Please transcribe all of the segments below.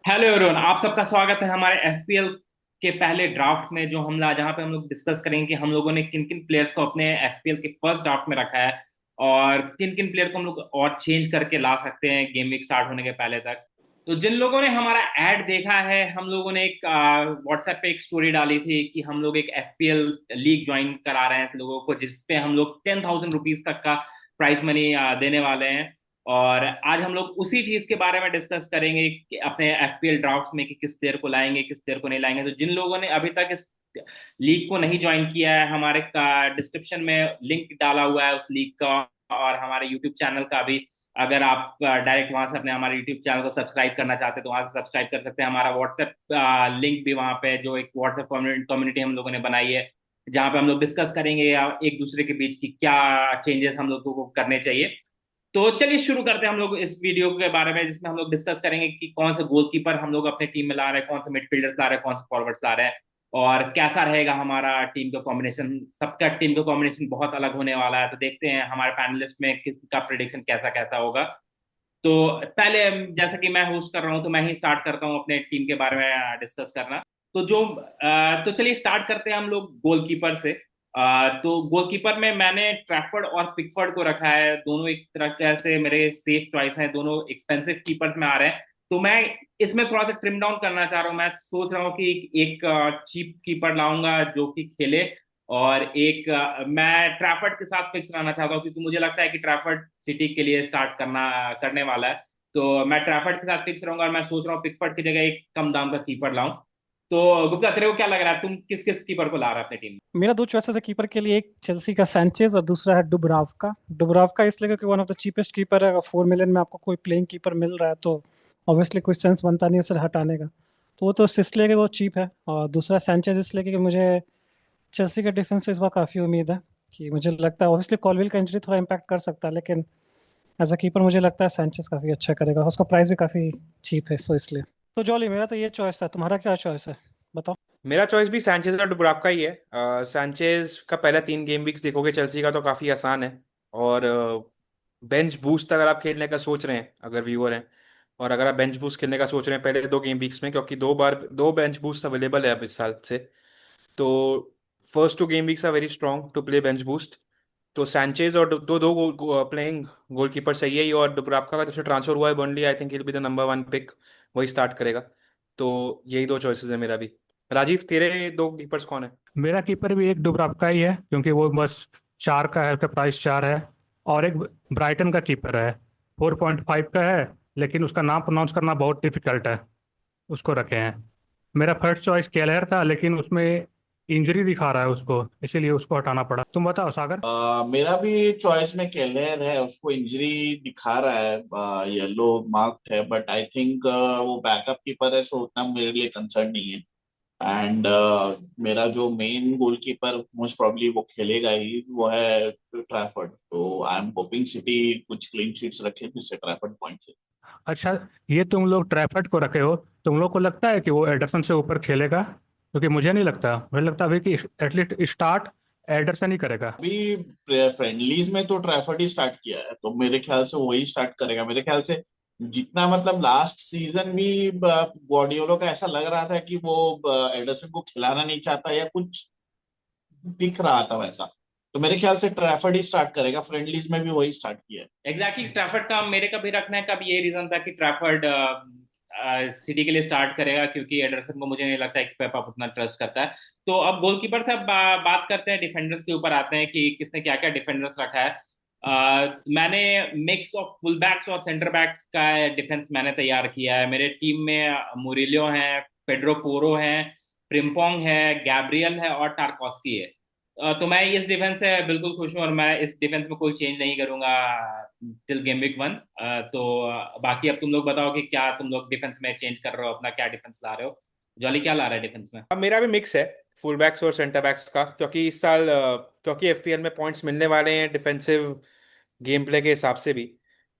Hello everyone, आप सबका स्वागत है हमारे एफपीएल के पहले ड्राफ्ट में, जो हम जहाँ पे हम लोग डिस्कस करेंगे कि हम लोगों ने किन किन प्लेयर्स को अपने एफपीएल के फर्स्ट ड्राफ्ट में रखा है और किन किन प्लेयर को हम लोग और चेंज करके ला सकते हैं गेम वीक स्टार्ट होने के पहले तक। तो जिन लोगों ने हमारा एड देखा है, हम लोगों ने एक व्हाट्सएप पे एक स्टोरी डाली थी कि हम लोग एक एफपीएल लीग ज्वाइन करा रहे हैं लोगों को, जिसपे हम लोग 10,000 रुपीज तक का प्राइज मनी देने वाले हैं। और आज हम लोग उसी चीज के बारे में डिस्कस करेंगे कि अपने एफपीएल ड्राफ्ट में कि किस प्लेयर को लाएंगे किस प्लेयर को नहीं लाएंगे। तो जिन लोगों ने अभी तक इस लीग को नहीं ज्वाइन किया है, हमारे का डिस्क्रिप्शन में लिंक डाला हुआ है उस लीग का, और हमारे यूट्यूब चैनल का भी। अगर आप डायरेक्ट वहां से अपने हमारे यूट्यूब चैनल को सब्सक्राइब करना चाहते हैं तो वहां से सब्सक्राइब कर सकते हैं। हमारा व्हाट्सएप लिंक भी वहां पे, जो एक व्हाट्सएप कम्युनिटी हम लोगों ने बनाई है, जहाँ पे हम लोग डिस्कस करेंगे या एक दूसरे के बीच की क्या चेंजेस हम लोगों को करने चाहिए। तो चलिए शुरू करते हैं हम लोग इस वीडियो के बारे में, जिसमें हम लोग डिस्कस करेंगे कि कौन से गोलकीपर हम लोग अपने टीम में ला रहे हैं, कौन से मिडफील्डर्स ला रहे हैं, कौन से फॉरवर्ड्स ला रहे हैं, और कैसा रहेगा हमारा टीम का कॉम्बिनेशन। सबका टीम का कॉम्बिनेशन बहुत अलग होने वाला है, तो देखते हैं हमारे पैनलिस्ट में किसका प्रिडिक्शन कैसा कैसा होगा। तो पहले जैसा कि मैं होस्ट कर रहा हूं, तो मैं ही स्टार्ट करता हूं अपने टीम के बारे में डिस्कस करना। तो चलिए स्टार्ट करते हैं हम लोग गोलकीपर से। तो गोलकीपर में मैंने ट्रैफर्ड और पिकफोर्ड को रखा है। दोनों एक तरह से मेरे सेफ चॉइस हैं, दोनों एक्सपेंसिव कीपर्स में आ रहे हैं। तो मैं इसमें थोड़ा सा ट्रिम डाउन करना चाह रहा हूँ। मैं सोच रहा हूँ कि एक चीप कीपर लाऊंगा जो कि खेले, और एक मैं ट्रैफर्ड के साथ फिक्स रहना चाहता हूँ, क्योंकि मुझे लगता है कि ट्रैफर्ड सिटी के लिए स्टार्ट करने वाला है। तो मैं ट्रैफर्ड के साथ फिक्स रहूंगा, और मैं सोच रहा हूँ पिकफोर्ड की जगह एक कम दाम का कीपर लाऊं। तो गुप्ता, तेरे को क्या लग रहा है, तुम किस किस कीपर को ला रहा है अपने टीम मेरा दो चॉइसेस है कीपर के लिए। एक चेल्सी का सैंचेज और दूसरा है डुब्रावका। डुब्रावका इसलिए क्योंकि one of the cheapest keeper है। अगर 4 मिलियन में आपको कोई प्लेइंग कीपर मिल रहा है तो ऑब्वियसली कोई सेंस बनता नहीं उसे हटाने का। तो वो तो इसलिए कि वो चीप है। और दूसरा सैंचेज इसलिए कि मुझे चेल्सी का डिफेंस से इस बार काफ़ी उम्मीद है। कि मुझे लगता है ऑब्वियसली कॉलविल का इंजरी थोड़ा इम्पैक्ट कर सकता है, लेकिन एज अ कीपर मुझे लगता है सैंचेज काफ़ी अच्छा करेगा। उसका प्राइस भी काफ़ी चीप है, सो इसलिए। तो जॉली, मेरा तो ये चॉइस था, तुम्हारा क्या चॉइस है? बताओ। मेरा चॉइस भी सैंचेज और डुब्राव का ही है। सैंचेज का पहला 3 गेम वीक्स देखोगे चेल्सी का तो काफ़ी आसान है। और बेंच बूस्ट अगर आप खेलने का सोच रहे हैं, अगर व्यूअर हैं, और अगर आप बेंच बूस्ट खेलने का सोच रहे हैं पहले 2 गेम वीक्स में, क्योंकि दो बेंच बूस्ट अवेलेबल है अब इस साल से, तो first 2 game weeks are very strong to play bench boost. तो सैंचेज और दो दो प्लेइंग गोलकीपर सही है ही। और दुब्रावका का जब से ट्रांसफर हुआ है Burnley, I think will be the number 1 pick, वही स्टार्ट करेगा। तो यही दो चॉइसेस है मेरा भी। राजीव, तेरे 2 कीपर्स कौन है? मेरा कीपर भी एक दुबराव ही है, क्योंकि वो बस 4 का है, उसका प्राइस 4 है। और एक ब्राइटन का कीपर है, 4.5 का है, लेकिन उसका नाम प्रोनाउंस करना बहुत डिफिकल्ट है। उसको रखे हैं। मेरा फर्स्ट चॉइस केलर था, लेकिन उसमें इंजरी दिखा रहा है उसको, इसीलिए उसको हटाना पड़ा। तुम बताओ सागर। मेरा भी चॉइस में केलर है। उसको इंजरी दिखा रहा है, येलो मार्क है, बट आई थिंक वो बैकअप कीपर है, सो उतना मेरे लिए कंसर्न नहीं है। एंड मेरा जो मेन गोलकीपर मोस्ट प्रॉब्ली वो खेलेगा ही, वो है ट्रैफर्ड। तो आई एम होपिंग सिटी कुछ क्लीन शीट्स रखे जिससे ट्रैफर्ड पॉइंट से। अच्छा, ये तुम लोग ट्रैफर्ड को रखे हो, तुम लोग को लगता है कि वो एडरसन से ऊपर खेलेगा? क्योंकि मुझे नहीं लगता। मुझे लगता है अभी कि एटलीस्ट स्टार्ट एडरसन ही करेगा। अभी फ्रेंडलीज में तो ट्रैफर्ड ही स्टार्ट किया है, तो मेरे ख्याल से वही स्टार्ट करेगा मेरे ख्याल से। जितना मतलब लास्ट सीजन भी ग्वार्डियोला का ऐसा लग रहा था कि वो एडरसन को खिलाना नहीं चाहता या कुछ दिख रहा था वैसा। तो मेरे ख्याल से ट्रैफर्ड ही स्टार्ट करेगा, फ्रेंडलीज में भी वही स्टार्ट किया है। एग्जैक्टली ट्रैफर्ड का मेरे का भी रखने का भी ये रीजन था कि ट्रैफर्ड सिटी के लिए स्टार्ट करेगा, क्योंकि एडरसन को मुझे नहीं लगता है कि पेप आप उतना ट्रस्ट करता है। तो अब गोलकीपर से अब बात करते हैं, डिफेंडर्स के ऊपर आते हैं कि किसने क्या क्या डिफेंडर्स रखा है। मैंने मिक्स ऑफ फुल बैक्स और सेंटर बैक्स का डिफेंस मैंने तैयार किया है। मेरे टीम में मुरिलियो है, पेड्रो पोरो है, फ्रिम्पोंग है, गैब्रियल है और टारकॉस्की है। तो मैं इस डिफेंस से बिल्कुल खुश हूँ, और मैं इस डिफेंस में कोई चेंज नहीं करूंगा टिल गेम वीक 1। तो बाकी अब तुम लोग बताओ कि क्या तुम लोग डिफेंस में चेंज कर रहे हो, अपना क्या डिफेंस ला रहे हो। जॉली क्या ला रहा है डिफेंस में? अब मेरा भी मिक्स है, फुल बैक्स और सेंटर बैक्स का, क्योंकि इस साल क्योंकि एफपीएल में पॉइंट्स मिलने वाले हैं डिफेंसिव गेम प्ले के हिसाब से भी।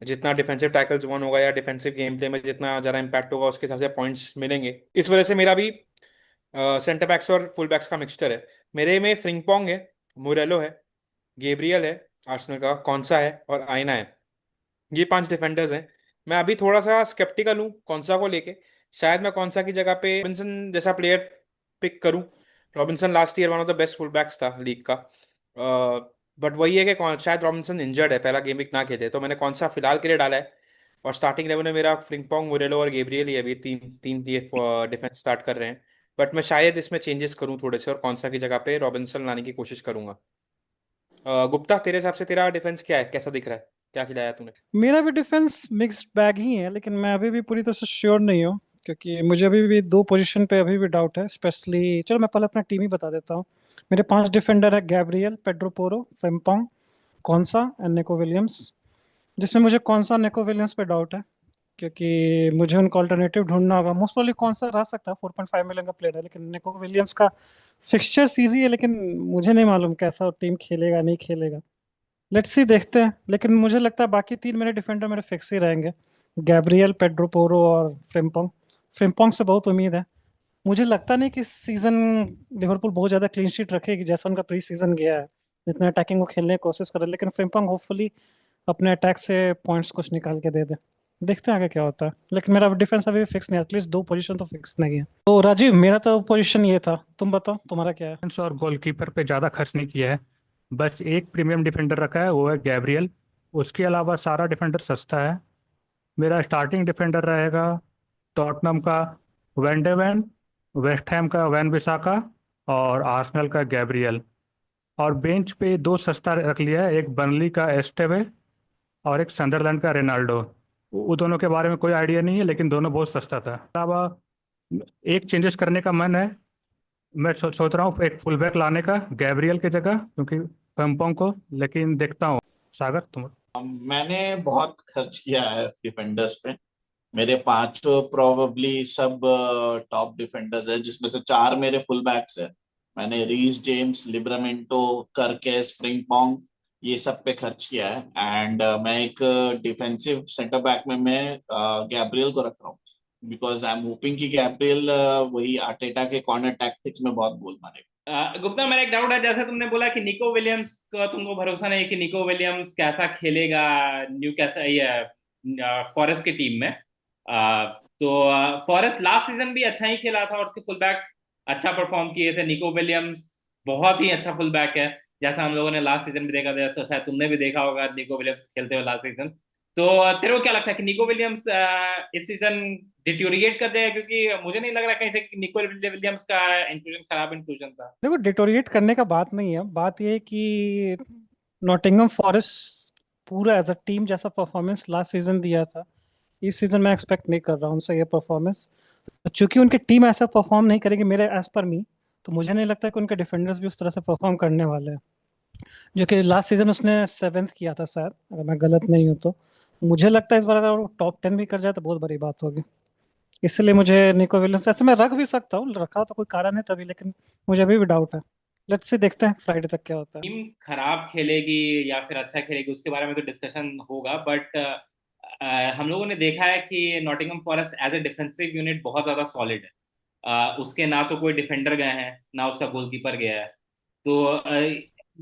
जितना डिफेंसिव टैकल्स वन होगा या डिफेंसिव गेम प्ले में जितना ज़्यादा इम्पैक्ट होगा, उसके हिसाब से पॉइंट्स मिलेंगे। इस वजह से मेरा भी सेंटर बैक्स और फुल बैक्स का मिक्सचर है। मेरे में फ्रिंगपोंग है, मुरेलो है, गेब्रियल है आर्सेनल का, कौनसा है और आइना है। ये 5 डिफेंडर्स हैं। मैं अभी थोड़ा सा स्केप्टिकल हूँ कौनसा को लेके, शायद मैं कौनसा की जगह पे रॉबिन्सन जैसा प्लेयर पिक करूं। Robinson last year one of the best full backs था लीग का। बट वही है कि शायद रॉबिन्सन इंजर्ड है, पहला गेम वीक ना खेले, तो मैंने कौन सा फिलहाल के लिए डाला है। और स्टार्टिंग लेवल में मेरा फ्रिंगपोंग, मुरेलो और गेब्रियल ही अभी तीन तीन ये डिफेंस स्टार्ट कर रहे हैं। बट मैं शायद इसमें चेंजेस करूं थोड़े से और कौन सा की जगह पे रॉबिन्सन लाने की कोशिश करूंगा। गुप्ता, तेरे हिसाब से तेरा डिफेंस क्या है, कैसा दिख रहा है, क्या खिलाया तूने? मेरा भी डिफेंस मिक्स्ड बैग ही है, लेकिन मैं अभी भी पूरी तरह से श्योर नहीं हूँ, क्योंकि मुझे अभी भी दो पोजीशन पे अभी भी डाउट है स्पेशली। चलो मैं पहले अपना टीम ही बता देता हूँ। मेरे 5 डिफेंडर है: Gabriel, Pedro Porro, Frimpong, Konsa and Nico Williams. जिसमें मुझे कॉन्सा, निको विलियम्स पे डाउट है, क्योंकि मुझे उनका ऑल्टरनेटिव ढूंढना होगा। मोस्ट प्रॉब्ली कॉन्सा रह सकता है, 4.5 मिलियन का प्लेयर है, लेकिन निको विलियम्स का फिक्सचर ईजी है, लेकिन मुझे नहीं मालूम कैसा टीम खेलेगा नहीं खेलेगा। लेट्स सी, देखते हैं। लेकिन मुझे लगता है बाकी 3 मेरे डिफेंडर मेरे फिक्स ही रहेंगे: गैब्रियल, पेड्रो पोरो और फ्रिम्पोंग। फ्रिम्पोंग से बहुत उम्मीद है। मुझे लगता नहीं कि इस सीजन लिवरपूल बहुत ज्यादा क्लीन शीट रखेगी जैसा उनका प्री सीजन गया है, जितना अटैकिंग वो खेलने की कोशिश करे। लेकिन फ्रिम्पोंग होपफुली अपने अटैक से पॉइंट्स कुछ निकाल के दे दे। देखते हैं आगे क्या होता है। लेकिन मेरा डिफेंस अभी भी फिक्स नहीं है, एटलीस्ट 2 पोजीशन तो फिक्स नहीं है। तो राजीव, मेरा तो पोजीशन ये था, तुम बताओ तुम्हारा क्या है। डिफेंस और गोलकीपर पे ज़्यादा खर्च नहीं किया है, बस एक प्रीमियम डिफेंडर रखा है, वो है गैब्रियल। उसके अलावा सारा डिफेंडर सस्ता है। मेरा स्टार्टिंग डिफेंडर रहेगा टॉटनम का Van de Ven, West Ham का वैन बिसाका और आर्सेनल का गैब्रियल। और बेंच पे दो सस्ता रख लिया है, एक बर्नली का एस्टेवे और एक संडरलैंड का रेनाल्डो। वो दोनों के बारे में कोई आइडिया नहीं है, लेकिन दोनों बहुत सस्ता था। अलावा एक चेंजेस करने का मन है, मैं सोच रहा हूँ एक फुल बैक लाने का गैब्रियल की जगह, क्योंकि पंपोंग को, लेकिन देखता हूँ। सागर तुम? मैंने बहुत खर्च किया है डिफेंडर्स पे। मेरे 5 प्रोबेबली सब टॉप डिफेंडर्स है, जिसमें से 4 मेरे फुल बैक्स है। मैंने रीस जेम्स, लिब्रामेंटो, करकेस, फ्रिंगपोंग ये सब पे खर्च किया है। एंड मैं एक डिफेंसिव सेंटर बैक में मैं गैब्रियल को रख रहा हूँ, बिकॉज आई एम होपिंग कि गैब्रियल वही आर्टेटा के कॉर्नर टैक्टिक्स में बहुत गोल मारेगा। गुप्ता, मेरा एक डाउट है, जैसे तुमने बोला कि निको विलियम्स का तुमको भरोसा नहीं कि निको विलियम्स कैसा खेलेगा न्यू कैसा ये फॉरेस्ट की टीम में। तो फॉरेस्ट लास्ट सीजन भी अच्छा ही खेला था और उसके फुल बैक्स अच्छा परफॉर्म किए थे। निको विलियम्स बहुत ही अच्छा फुल बैक है, जैसा हम लोगों ने लास्ट सीजन भी देखा था, तो शायद तुमने भी देखा होगा निको विलियम्स खेलते हुए लास्ट सीजन। तो तेरे को क्या लगता है कि निको विलियम्स इस सीजन डिटोरिएट कर देगा? क्योंकि मुझे नहीं लग रहा कहीं से कि निको विलियम्स का इंक्लूजन खराब इंक्लूजन था। देखो, डिटोरिएट करने का बात नहीं है, बात ये है कि नॉटिंघम फॉरेस्ट पूरा एज अ टीम जैसा परफॉर्मेंस लास्ट सीजन दिया था, इस सीजन मैं एक्सपेक्ट नहीं कर रहा हूँ उनसे ये परफॉर्मेंस। चूंकि उनकी टीम ऐसा परफॉर्म नहीं करेगी मेरे एज पर मी, तो मुझे नहीं लगता कि उनके डिफेंडर्स भी उस तरह से परफॉर्म करने वाले हैं। जो कि लास्ट सीजन उसने 7th किया था शायद, अगर मैं गलत नहीं हूँ तो। मुझे लगता है इस बार अगर वो टॉप 10 भी कर जाए तो बहुत बड़ी बात होगी। इसलिए मुझे निको विलियम्स ऐसे मैं रख भी सकता हूँ, रखा तो कोई कारण है तभी, लेकिन मुझे अभी भी डाउट है। लेट्स से, देखते हैं फ्राइडे तक क्या होता है। टीम खराब खेलेगी या फिर अच्छा खेलेगी उसके बारे में तो डिस्कशन होगा, बट हम लोगों ने देखा है कि Nottingham Forest as a defensive unit बहुत ज्यादा सॉलिड है। उसके ना तो कोई डिफेंडर गए हैं ना उसका गोलकीपर गया है। तो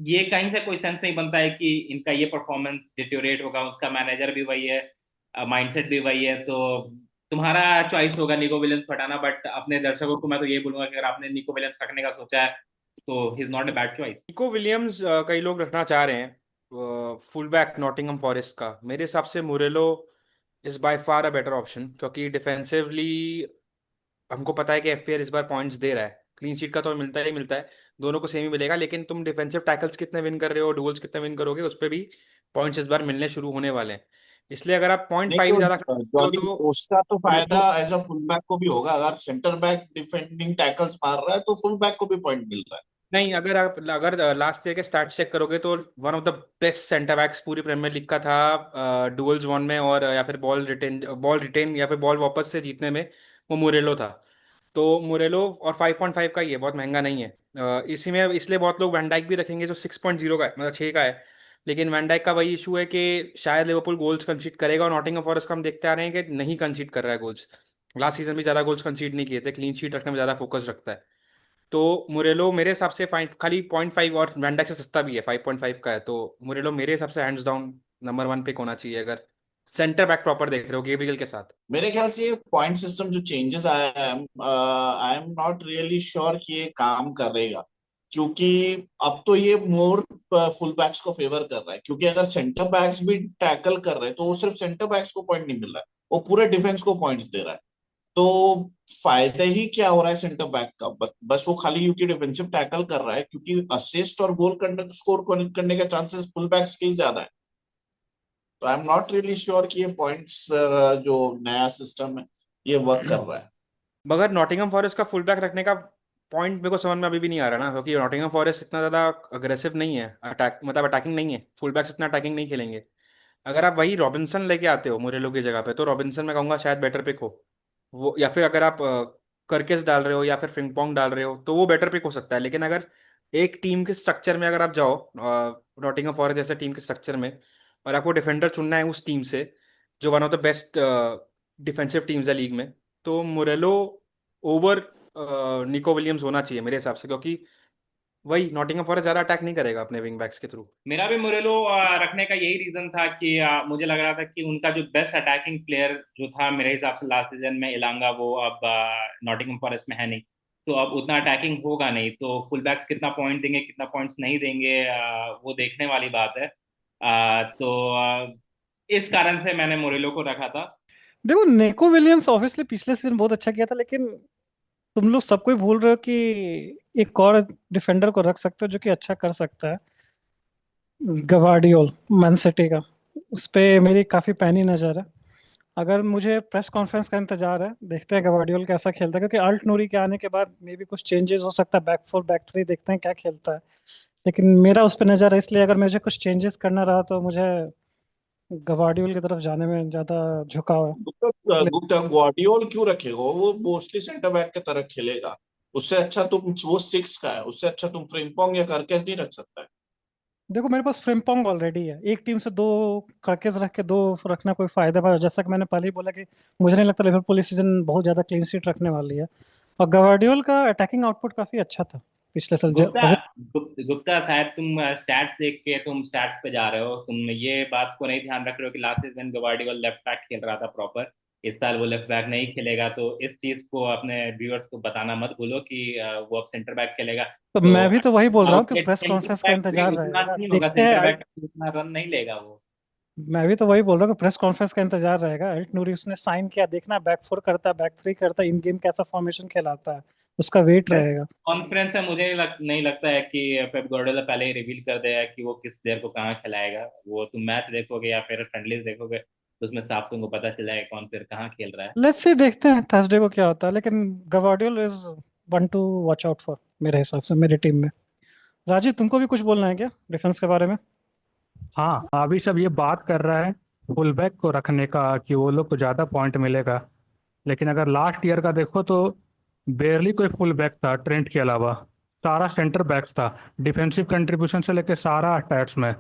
ये कहीं से कोई सेंस नहीं बनता है कि इनका ये परफॉर्मेंस डिटोरेट होगा। उसका मैनेजर भी वही है, माइंडसेट भी वही है। तो तुम्हारा चॉइस होगा निको विलियम्स को हटाना, बट अपने दर्शकों को मैं तो ये बोलूंगा कि अगर आपने निको विलियम्स रखने का सोचा है तो he is not a bad choice. Nico Williams कई लोग रखना चाह रहे हैं फुल बैक नॉटिंघम फॉरेस्ट का। मेरे हिसाब से Murillo is by far a better option, क्योंकि डिफेंसिवली हमको पता है कि एफपीएल इस बार पॉइंट्स दे रहा है। क्लीन शीट का तो मिलता ही मिलता है, दोनों को सेम ही मिलेगा, लेकिन तुम डिफेंसिव टैकल्स कितने विन कर रहे हो, डुअल्स कितने विन करोगे, उस पर भी पॉइंट्स इस बार मिलने शुरू होने वाले हैं। इसलिए अगर आप पॉइंट नहीं फाइव तो ज्यादा खर्च करते हो जॉनी, तो उसका तो फायदा मुरेलो। एज अ फुल बैक को भी होगा। अगर सेंटर बैक डिफेंडिंग टैकल्स मार रहा है तो फुल बैक को भी पॉइंट मिल रहा है। नहीं, अगर लास्ट ईयर के स्टैट्स चेक करोगे तो one of the best centre backs पूरी प्रीमियर लीग का था डुअल्स वन में, और या फिर बॉल रिटेन या फिर बॉल वापस से जीतने में वो मुरेलो था। तो मुरेलो और 5.5 का ही है, बहुत महंगा नहीं है। इसी में इसलिए बहुत लोग वैन डाइक भी रखेंगे जो 6.0 का है, मतलब 6 का है। लेकिन वैन डाइक का वही इशू है कि शायद लिवरपूल गोल्स कंसीड करेगा, और नॉटिंघम फॉरेस्ट को हम देखते आ रहे हैं कि नहीं कंसीड कर रहा है गोल्स। लास्ट सीजन भी ज़्यादा गोल्स कंसीड नहीं किए थे, क्लीन शीट रखने में ज़्यादा फोकस रखता है। तो मुरेलो मेरे हिसाब से फाइन खाली 0.5, और वैन डाइक से सस्ता भी है, 5.5 का है। तो मुरेलो मेरे हिसाब से हैंड्स डाउन नंबर 1 पिक होना चाहिए अगर सेंटर बैक प्रॉपर देख रहे हो गैब्रियल के साथ? मेरे ख्याल से ये पॉइंट सिस्टम जो चेंजेस आया है, I am not really sure कि ये काम करेगा, क्योंकि अब तो ये मोर फुल बैक्स को फेवर कर रहा है, क्योंकि अगर सेंटर बैक्स भी टैकल कर रहे हैं तो वो सिर्फ सेंटर बैक्स को पॉइंट नहीं मिल रहा है, वो पूरे डिफेंस को पॉइंट्स दे रहा है। तो फायदा ही क्या हो रहा है सेंटर बैक का? बस वो खाली यूकी डिफेंसिव टैकल कर रहा है, क्योंकि असिस्ट और गोल स्कोर करने का चांसेस फुल बैक्स के ही ज्यादा है। तो I am not really sure कि ये पॉइंट्स जो नया सिस्टम है ये वर्क कर रहा है। मगर नॉटिंघम फॉरेस्ट का फुल बैक रखने का पॉइंट मेरे को समझ में अभी भी नहीं आ रहा ना, क्योंकि नॉटिंघम फॉरेस्ट इतना ज़्यादा अग्रेसिव नहीं है, अटैक मतलब अटैकिंग नहीं है, फुल बैक्स इतना अटैकिंग नहीं खेलेंगे। अगर आप वही रॉबिन्सन लेके आते हो मुरेलो की जगह पे, तो रॉबिन्सन मैं कहूँगा शायद बेटर पिक हो वो, या फिर अगर आप कर्केस डाल रहे हो या फिर फ्रिंगपोंग डाल रहे हो तो वो बेटर पिक हो सकता है। लेकिन अगर एक टीम के स्ट्रक्चर में अगर आप जाओ, नॉटिंघम फॉरेस्ट जैसे टीम के स्ट्रक्चर में, और आपको डिफेंडर चुनना है उस टीम से जो one of the best defensive teams है लीग में, तो मुरेलो ओवर निको विलियम्स होना चाहिए मेरे हिसाब से, क्योंकि वही नॉटिंघम फॉरेस्ट ज़्यादा अटैक नहीं करेगा अपने विंग बैक्स के थ्रू। मेरा भी मुरेलो रखने का यही रीजन था कि मुझे लग रहा था कि उनका जो बेस्ट अटैकिंग प्लेयर जो था मेरे हिसाब से लास्ट सीजन में इलांगा, वो अब नॉटिंघम फॉरेस्ट में है नहीं, तो अब उतना अटैकिंग होगा नहीं, तो फुल बैक्स कितना पॉइंट देंगे कितना पॉइंट्स नहीं देंगे वो देखने वाली बात है। इस कारण से मैंने मुरेलो को रखा था। देखो नेको विलियम्स ऑब्वियसली पिछले सीजन बहुत अच्छा किया था, लेकिन तुम लोग सबको ही भूल रहे हो कि एक और डिफेंडर को रख सकते हो जो कि अच्छा कर सकता है, गवार्डियोल, मैन सिटी का। उस पे मेरी काफी पैनी नजर है। अगर मुझे प्रेस कॉन्फ्रेंस का इंतजार है, देखते हैं गवार्डियोल कैसा खेलता है, क्योंकि अल्ट नूरी के आने के बाद मे भी कुछ चेंजेस हो सकता है, बैक फोर बैक थ्री देखते हैं क्या खेलता है। लेकिन मेरा उस पर नजर है, इसलिए अगर मुझे कुछ चेंजेस करना रहा तो मुझे गवार्डियोल की तरफ जाने में ज्यादा झुकाव है। गुप्ता गुप्ता ग्वार्डियोल क्यों रखेगा? वो मोस्टली सेंटर बैक की तरह खेलेगा। उससे अच्छा तुम, वो सिक्स का है, उससे अच्छा तुम फ्रिम्पोंग या करकेस नहीं रख सकता है। देखो मेरे पास फ्रिम्पोंग ऑलरेडी है, एक टीम से दो करकेज रख के दो रखना कोई फायदा है? जैसा कि मैंने पहले ही बोला कि मुझे नहीं लगता लिवरपूल इस सीजन बहुत ज्यादा क्लीन शीट रखने वाली है। और गवार्डियोल का अटैकिंग आउटपुट काफी अच्छा था पिछले साल गुप्ता गुप्ता साहब, तुम स्टैट्स देख के तुम स्टैट्स पे जा रहे हो, तुम ये बात को नहीं ध्यान रख रहे हो कि लास्ट सीजन गवार्डियोल लेफ्ट बैक खेल रहा था प्रॉपर, इस साल वो लेफ्ट बैक नहीं खेलेगा, तो इस चीज को अपने व्यूअर्स को बताना मत भूलो कि वो अब सेंटर बैक खेलेगा। तो तो मैं भी तो वही बोल रहा हूँ कि आउटलेट प्रेस सेंटर कॉन्फ्रेंस का बैक भी इंतजार उतना रहेगा, नहीं होगा, देखते हैं सेंटर बैक उतना रन नहीं लेगा वो। मैं भी तो वही बोल रहा हूँ कि प्रेस कॉन्फ्रेंस का इंतजार रहेगा। अल्ट नूरी उसने साइन किया, देखना बैक फोर करता है बैक थ्री करता है, इन गेम कैसा फॉर्मेशन खेलाता है, उसका वेट प्रेस रहेगा। कॉन्फ्रेंस में मुझे नहीं लगता है कि पेप गार्डियोला पहले ही रिवील कर देगा कि वो किस प्लेयर को कहाँ खिलाएगा। वो तुम मैच देखोगे या फिर फ्रेंडलीज देखोगे तो उसमें साफ तुमको पता चल जाएगा कौन प्लेयर कहाँ खेल रहा है। लेट्स सी, देखते हैं थर्सडे को क्या होता है, लेकिन Gvardiol is one to watch out for मेरे हिसाब से मेरी टीम में। राजीव, तुमको भी कुछ बोलना है क्या डिफेंस के बारे में? हाँ, अभी सब ये बात कर रहा है फुल बैक को रखने का कि वो लोग को ज़्यादा पॉइंट मिलेगा। लेकिन अगर लास्ट ईयर का देखो तो बेरली कोई फुल बैक था ट्रेंट के अलावा, सारा सेंटर बैक्स था। डिफेंसिव कंट्रीब्यूशन से लेके सारा अटैक्स में,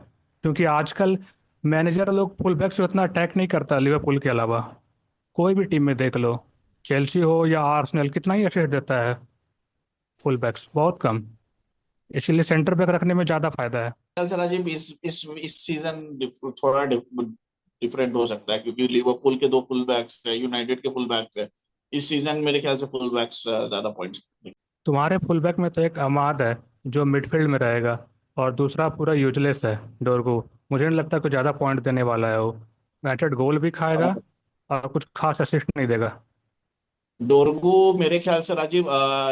क्योंकि आजकल मैनेजर लोग फुल बैक से उतना अटैक नहीं करता लिवरपूल के अलावा। कोई भी टीम में देख लो, चेल्सी हो या आर्सेनल, कितना ही असिस्ट देता है फुल बैक्स, बहुत कम। इसीलिए सेंटर बैक रखने में ज़्यादा फायदा है। ख्याल से राजीव इस सीजन थोड़ा डिफरेंट हो सकता है, क्योंकि लिवरपूल के दो फुल बैक्स है, यूनाइटेड के फुल बैक्स है। इस सीजन मेरे ख्याल से फुल बैक्स ज्यादा पॉइंट्स। तुम्हारे फुल बैक में तो एक अमाद है जो मिडफील्ड में रहेगा, और दूसरा पूरा यूजलेस है डोरगू। मुझे नहीं लगता कोई ज़्यादा पॉइंट देने वाला है वो। यूनाइटेड गोल भी खाएगा और कुछ खास असिस्ट नहीं देगा। डोरगू मेरे ख्याल से राजीव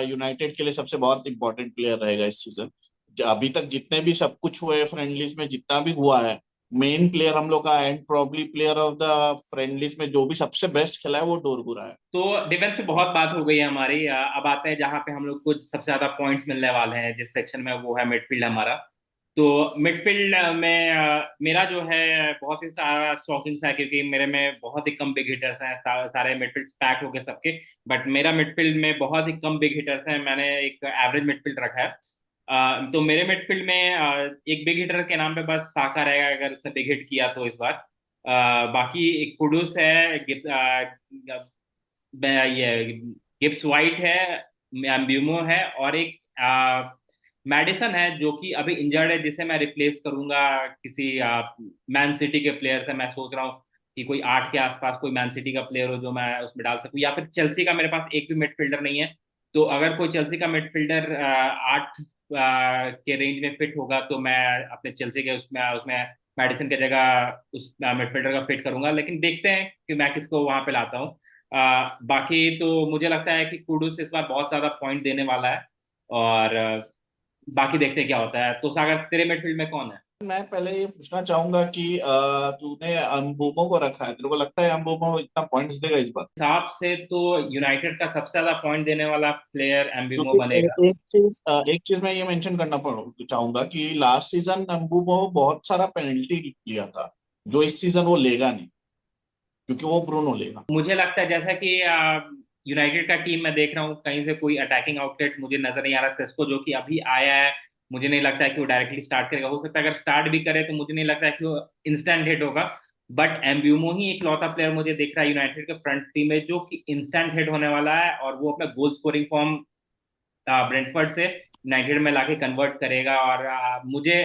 यूनाइटेड के लिए सबसे बहुत इंपॉर्टेंट प्लेयर रहेगा इस सीजन। अभी तक जितने भी सब कुछ हुए फ्रेंडलीज में, जितना भी हुआ है, मेन प्लेयर हम लोग का and probably player of the friendlies में जो भी सबसे बेस्ट खेला है वो डोरगू रहा है। तो डिफेंस से बहुत बात हो गई है हमारी, अब आते हैं जहां पे हम लोग को सबसे ज्यादा पॉइंट्स मिलने वाले हैं जिस सेक्शन में, वो है मिडफील्ड हमारा। तो मिडफील्ड में मेरा जो है बहुत ही सारा स्टॉकिंग्स है, क्योंकि मेरे में बहुत ही कम बिग हिटर्स हैं, सारे मिडफील्ड पैक हो गए सबके। बट मेरा मिडफील्ड में बहुत ही कम बिग हिटर्स हैं, मैंने एक एवरेज मिडफील्ड रखा है। तो मेरे मिडफील्ड में एक बिग हिटर के नाम पे बस साका रहेगा, अगर उसने बिग हिट किया तो इस बार। बाकी एक कुडुस है, ये गिब्स वाइट है, एम्ब्यूमो है, और एक मैडिसन है जो कि अभी इंजर्ड है, जिसे मैं रिप्लेस करूंगा किसी मैन सिटी के प्लेयर से। मैं सोच रहा हूँ कि कोई 8 के आसपास कोई मैन सिटी का प्लेयर हो जो मैं उसमें डाल सकूं, या फिर चेल्सी का मेरे पास एक भी मिडफील्डर नहीं है। तो अगर कोई चेल्सी का मिडफील्डर 8 के रेंज में फिट होगा तो मैं अपने चेल्सी के उसमें उसमें मेडिसन की जगह उस मिडफील्डर का फिट करूंगा, लेकिन देखते हैं कि मैं किसको वहां पे लाता हूँ। बाकी तो मुझे लगता है कि कुडुस इस बार बहुत ज्यादा पॉइंट देने वाला है, और बाकी देखते हैं क्या होता है। तो सागर, तेरे मिडफील्ड में कौन है? मैं पहले ये पूछना चाहूंगा कि तूने अम्बुमो को रखा है, तेरे को लगता है अम्बुमो इतना पॉइंट्स देगा इस बार? हिसाब से तो यूनाइटेड का सबसे ज्यादा पॉइंट देने वाला प्लेयर एम्बुमो क्योंकि बनेगा। एक चीज मैं ये मेंशन करना चाहूंगा कि लास्ट सीजन अम्बुमो बहुत सारा पेनल्टी लिया था, जो इस सीजन वो लेगा नहीं, क्योंकि वो ब्रूनो लेगा। मुझे लगता है जैसा कि यूनाइटेड का टीम मैं देख रहा हूँ, कहीं से कोई अटैकिंग आउटलेट मुझे नजर नहीं आ रहा। सेस्को जो कि अभी आया है, मुझे नहीं लगता है कि वो डायरेक्टली स्टार्ट करेगा। हो सकता है अगर स्टार्ट भी करे तो मुझे नहीं लगता है कि वो इंस्टेंट हिट होगा। बट एम्ब्यूमो ही एक लौता प्लेयर मुझे दिख रहा है यूनाइटेड के फ्रंट थ्री में जो कि इंस्टेंट हिट होने वाला है, और वो अपना गोल स्कोरिंग फॉर्म ब्रेंटफोर्ड से यूनाइटेड में लाके कन्वर्ट करेगा। और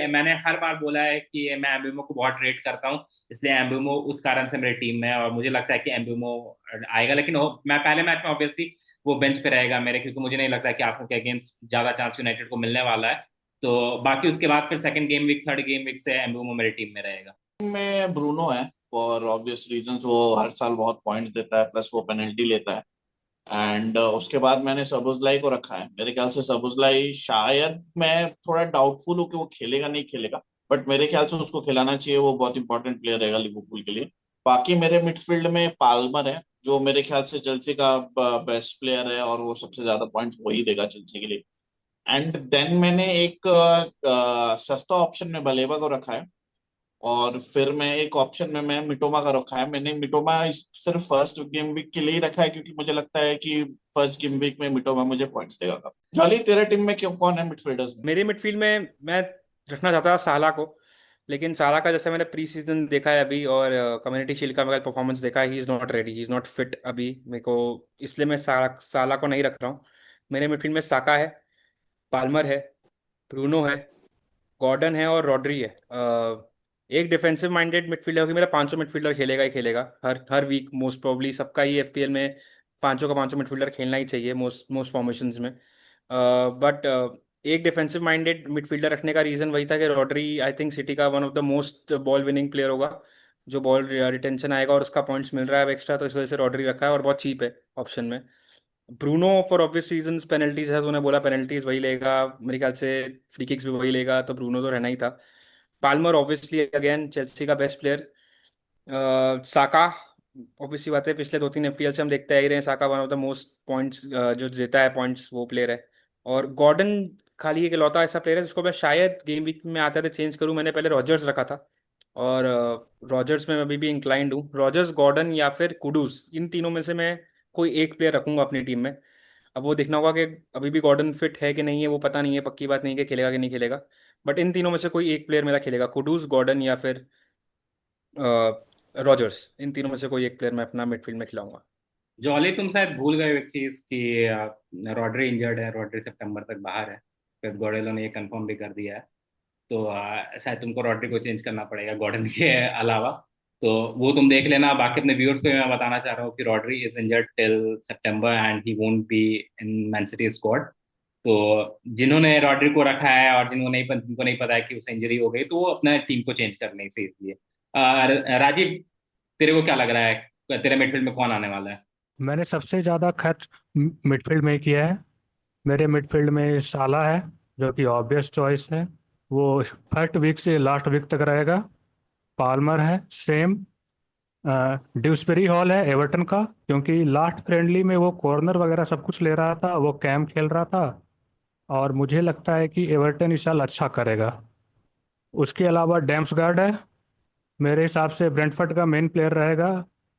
मैंने हर बार बोला है कि मैं एम्ब्यूमो को बहुत रेट करता हूँ, इसलिए एम्ब्यूमो उस कारण से मेरी टीम में है, और मुझे लगता है कि एम्ब्यूमो आएगा। लेकिन मैं पहले मैच में ऑब्वियसली वो बेंच पे रहेगा मेरे, क्योंकि मुझे नहीं लगता है कि आर्सेनल के अगेंस्ट ज्यादा चांस यूनाइटेड को मिलने वाला है। तो बाकी उसके बाद फिर second game week, third game week से एम्ब्यूमो मेरी टीम में रहेगा। में ब्रूनो है, फॉर ऑब्वियस रीजंस, वो हर साल बहुत पॉइंट्स देता है, प्लस वो पेनल्टी लेता है। एंड उसके बाद मैंने सबुजलाई को रखा है। मेरे ख्याल से सबुजलाई, शायद मैं थोड़ा डाउटफुल हूँ कि वो खेलेगा नहीं खेलेगा, बट मेरे ख्याल से उसको खिलाना चाहिए, वो बहुत इंपॉर्टेंट प्लेयर रहेगा लिवरपूल के लिए। बाकी मेरे मिडफील्ड में पाल्मर है, जो मेरे ख्याल से चेल्सी का बेस्ट प्लेयर है, और वो सबसे ज्यादा पॉइंट्स वही देगा चेल्सी के लिए। एंड देन मैंने एक सस्ता ऑप्शन में बलेबा को रखा है, और फिर मैं एक ऑप्शन में मैं मिटोमा का रखा है। मैंने मिटोमा सिर्फ फर्स्ट गेम वीक के लिए ही रखा है, क्योंकि मुझे लगता है कि फर्स्ट गेम वीक में मिटोमा मुझे पॉइंट्स देगा। जॉली, तेरे टीम में क्यों, कौन है मिडफील्डर्स में? मेरे मिडफील्ड में मैं रखना चाहता था साला को, लेकिन साला का जैसे मैंने प्री सीजन देखा है अभी और कम्युनिटी शील्ड का मेरा परफॉर्मेंस देखा है, he is not ready, he is not fit अभी मेरे को, इसलिए मैं साला को नहीं रख रहा हूँ। मेरे मिडफील्ड में साका है, पाल्मर है, ब्रूनो है, गॉर्डन है और रॉड्री है। एक डिफेंसिव माइंडेड मिडफील्डर होगी, मेरा पांचों मिडफील्डर खेलेगा ही खेलेगा हर हर वीक मोस्ट प्रोबब्ली, सबका ही एफपीएल में पांचों का पांचों मिडफील्डर खेलना ही चाहिए मोस्ट मोस्ट फॉर्मेशंस में। बट एक डिफेंसिव माइंडेड मिडफील्डर रखने का रीज़न वही था कि रॉड्री आई थिंक सिटी का one of the most ball winning player होगा, जो बॉल रिटेंशन आएगा और उसका पॉइंट्स मिल रहा है अब एक्स्ट्रा, तो इस वजह से रॉड्री रखा है और बहुत चीप है ऑप्शन में। Bruno for obvious reasons, penalties है तो उन्हें बोला पेनल्टीज वही लेगा मेरे ख्याल से, फ्री किक्स भी वही लेगा, तो ब्रूनो तो रहना ही था। पाल्मर ऑब्वियसली अगेन चेल्सी का बेस्ट प्लेयर। साका ऑब्वियसली बात है, पिछले 2-3 एफपीएल से हम देखते आ ही रहे हैं, Saka one of the most points जो देता है पॉइंट्स वो प्लेयर है। और गॉर्डन खाली एक लौता ऐसा प्लेयर है जिसको मैं शायद गेम वीक में आते थे चेंज करूं। मैंने पहले रॉजर्स रखा था, और रॉजर्स में मैं अभी भी इंक्लाइंड हूँ, रॉजर्स, गॉर्डन या फिर कुडूस, इन तीनों में से मैं कोई एक प्लेयर रखूंगा अपनी टीम में। अब वो देखना होगा कि अभी भी गॉर्डन फिट है कि नहीं है, वो पता नहीं है, पक्की बात नहीं है कि खेलेगा कि नहीं खेलेगा। बट इन तीनों में से कोई एक प्लेयर मेरा खेलेगा, कुडूस, गॉर्डन या फिर रॉजर्स, इन तीनों में से कोई एक प्लेयर मैं अपना मिडफील्ड में खिलाऊंगा। जॉली, तुम शायद भूल गए हो एक चीज कि रॉड्री इंजर्ड है, रॉड्री सितंबर तक बाहर है। पेप गार्डियोला ने ये कंफर्म भी कर दिया है। तो शायद तुमको रॉड्री को चेंज करना पड़ेगा गॉर्डन के अलावा। तो वो तुम देख लेना। बाकी अपने व्यूअर्स को मैं बताना चाह रहा हूँ कि Rodri is injured till September and he won't be in man city squad. तो जिन्होंने रॉड्री को रखा है और जिनको नहीं पता है कि उसे इंजरी हो गई, तो वो अपना टीम को चेंज कर नहीं से, इसलिए राजीव, तेरे को क्या लग रहा है तेरे मिडफील्ड में कौन आने वाला है? मैंने सबसे ज़्यादा खर्च मिडफील्ड में ही किया है। मेरे मिडफील्ड में साला है, जो कि ऑब्वियस चॉइस है, वो फर्स्ट वीक से लास्ट वीक तक रहेगा। पाल्मर है सेम। ड्यूसबरी हॉल है एवर्टन का, क्योंकि लास्ट फ्रेंडली में वो कॉर्नर वगैरह सब कुछ ले रहा था, वो कैम खेल रहा था, और मुझे लगता है कि एवर्टन इस साल अच्छा करेगा। उसके अलावा डैम्सगार्ड है, मेरे हिसाब से ब्रेंटफोर्ड का मेन प्लेयर रहेगा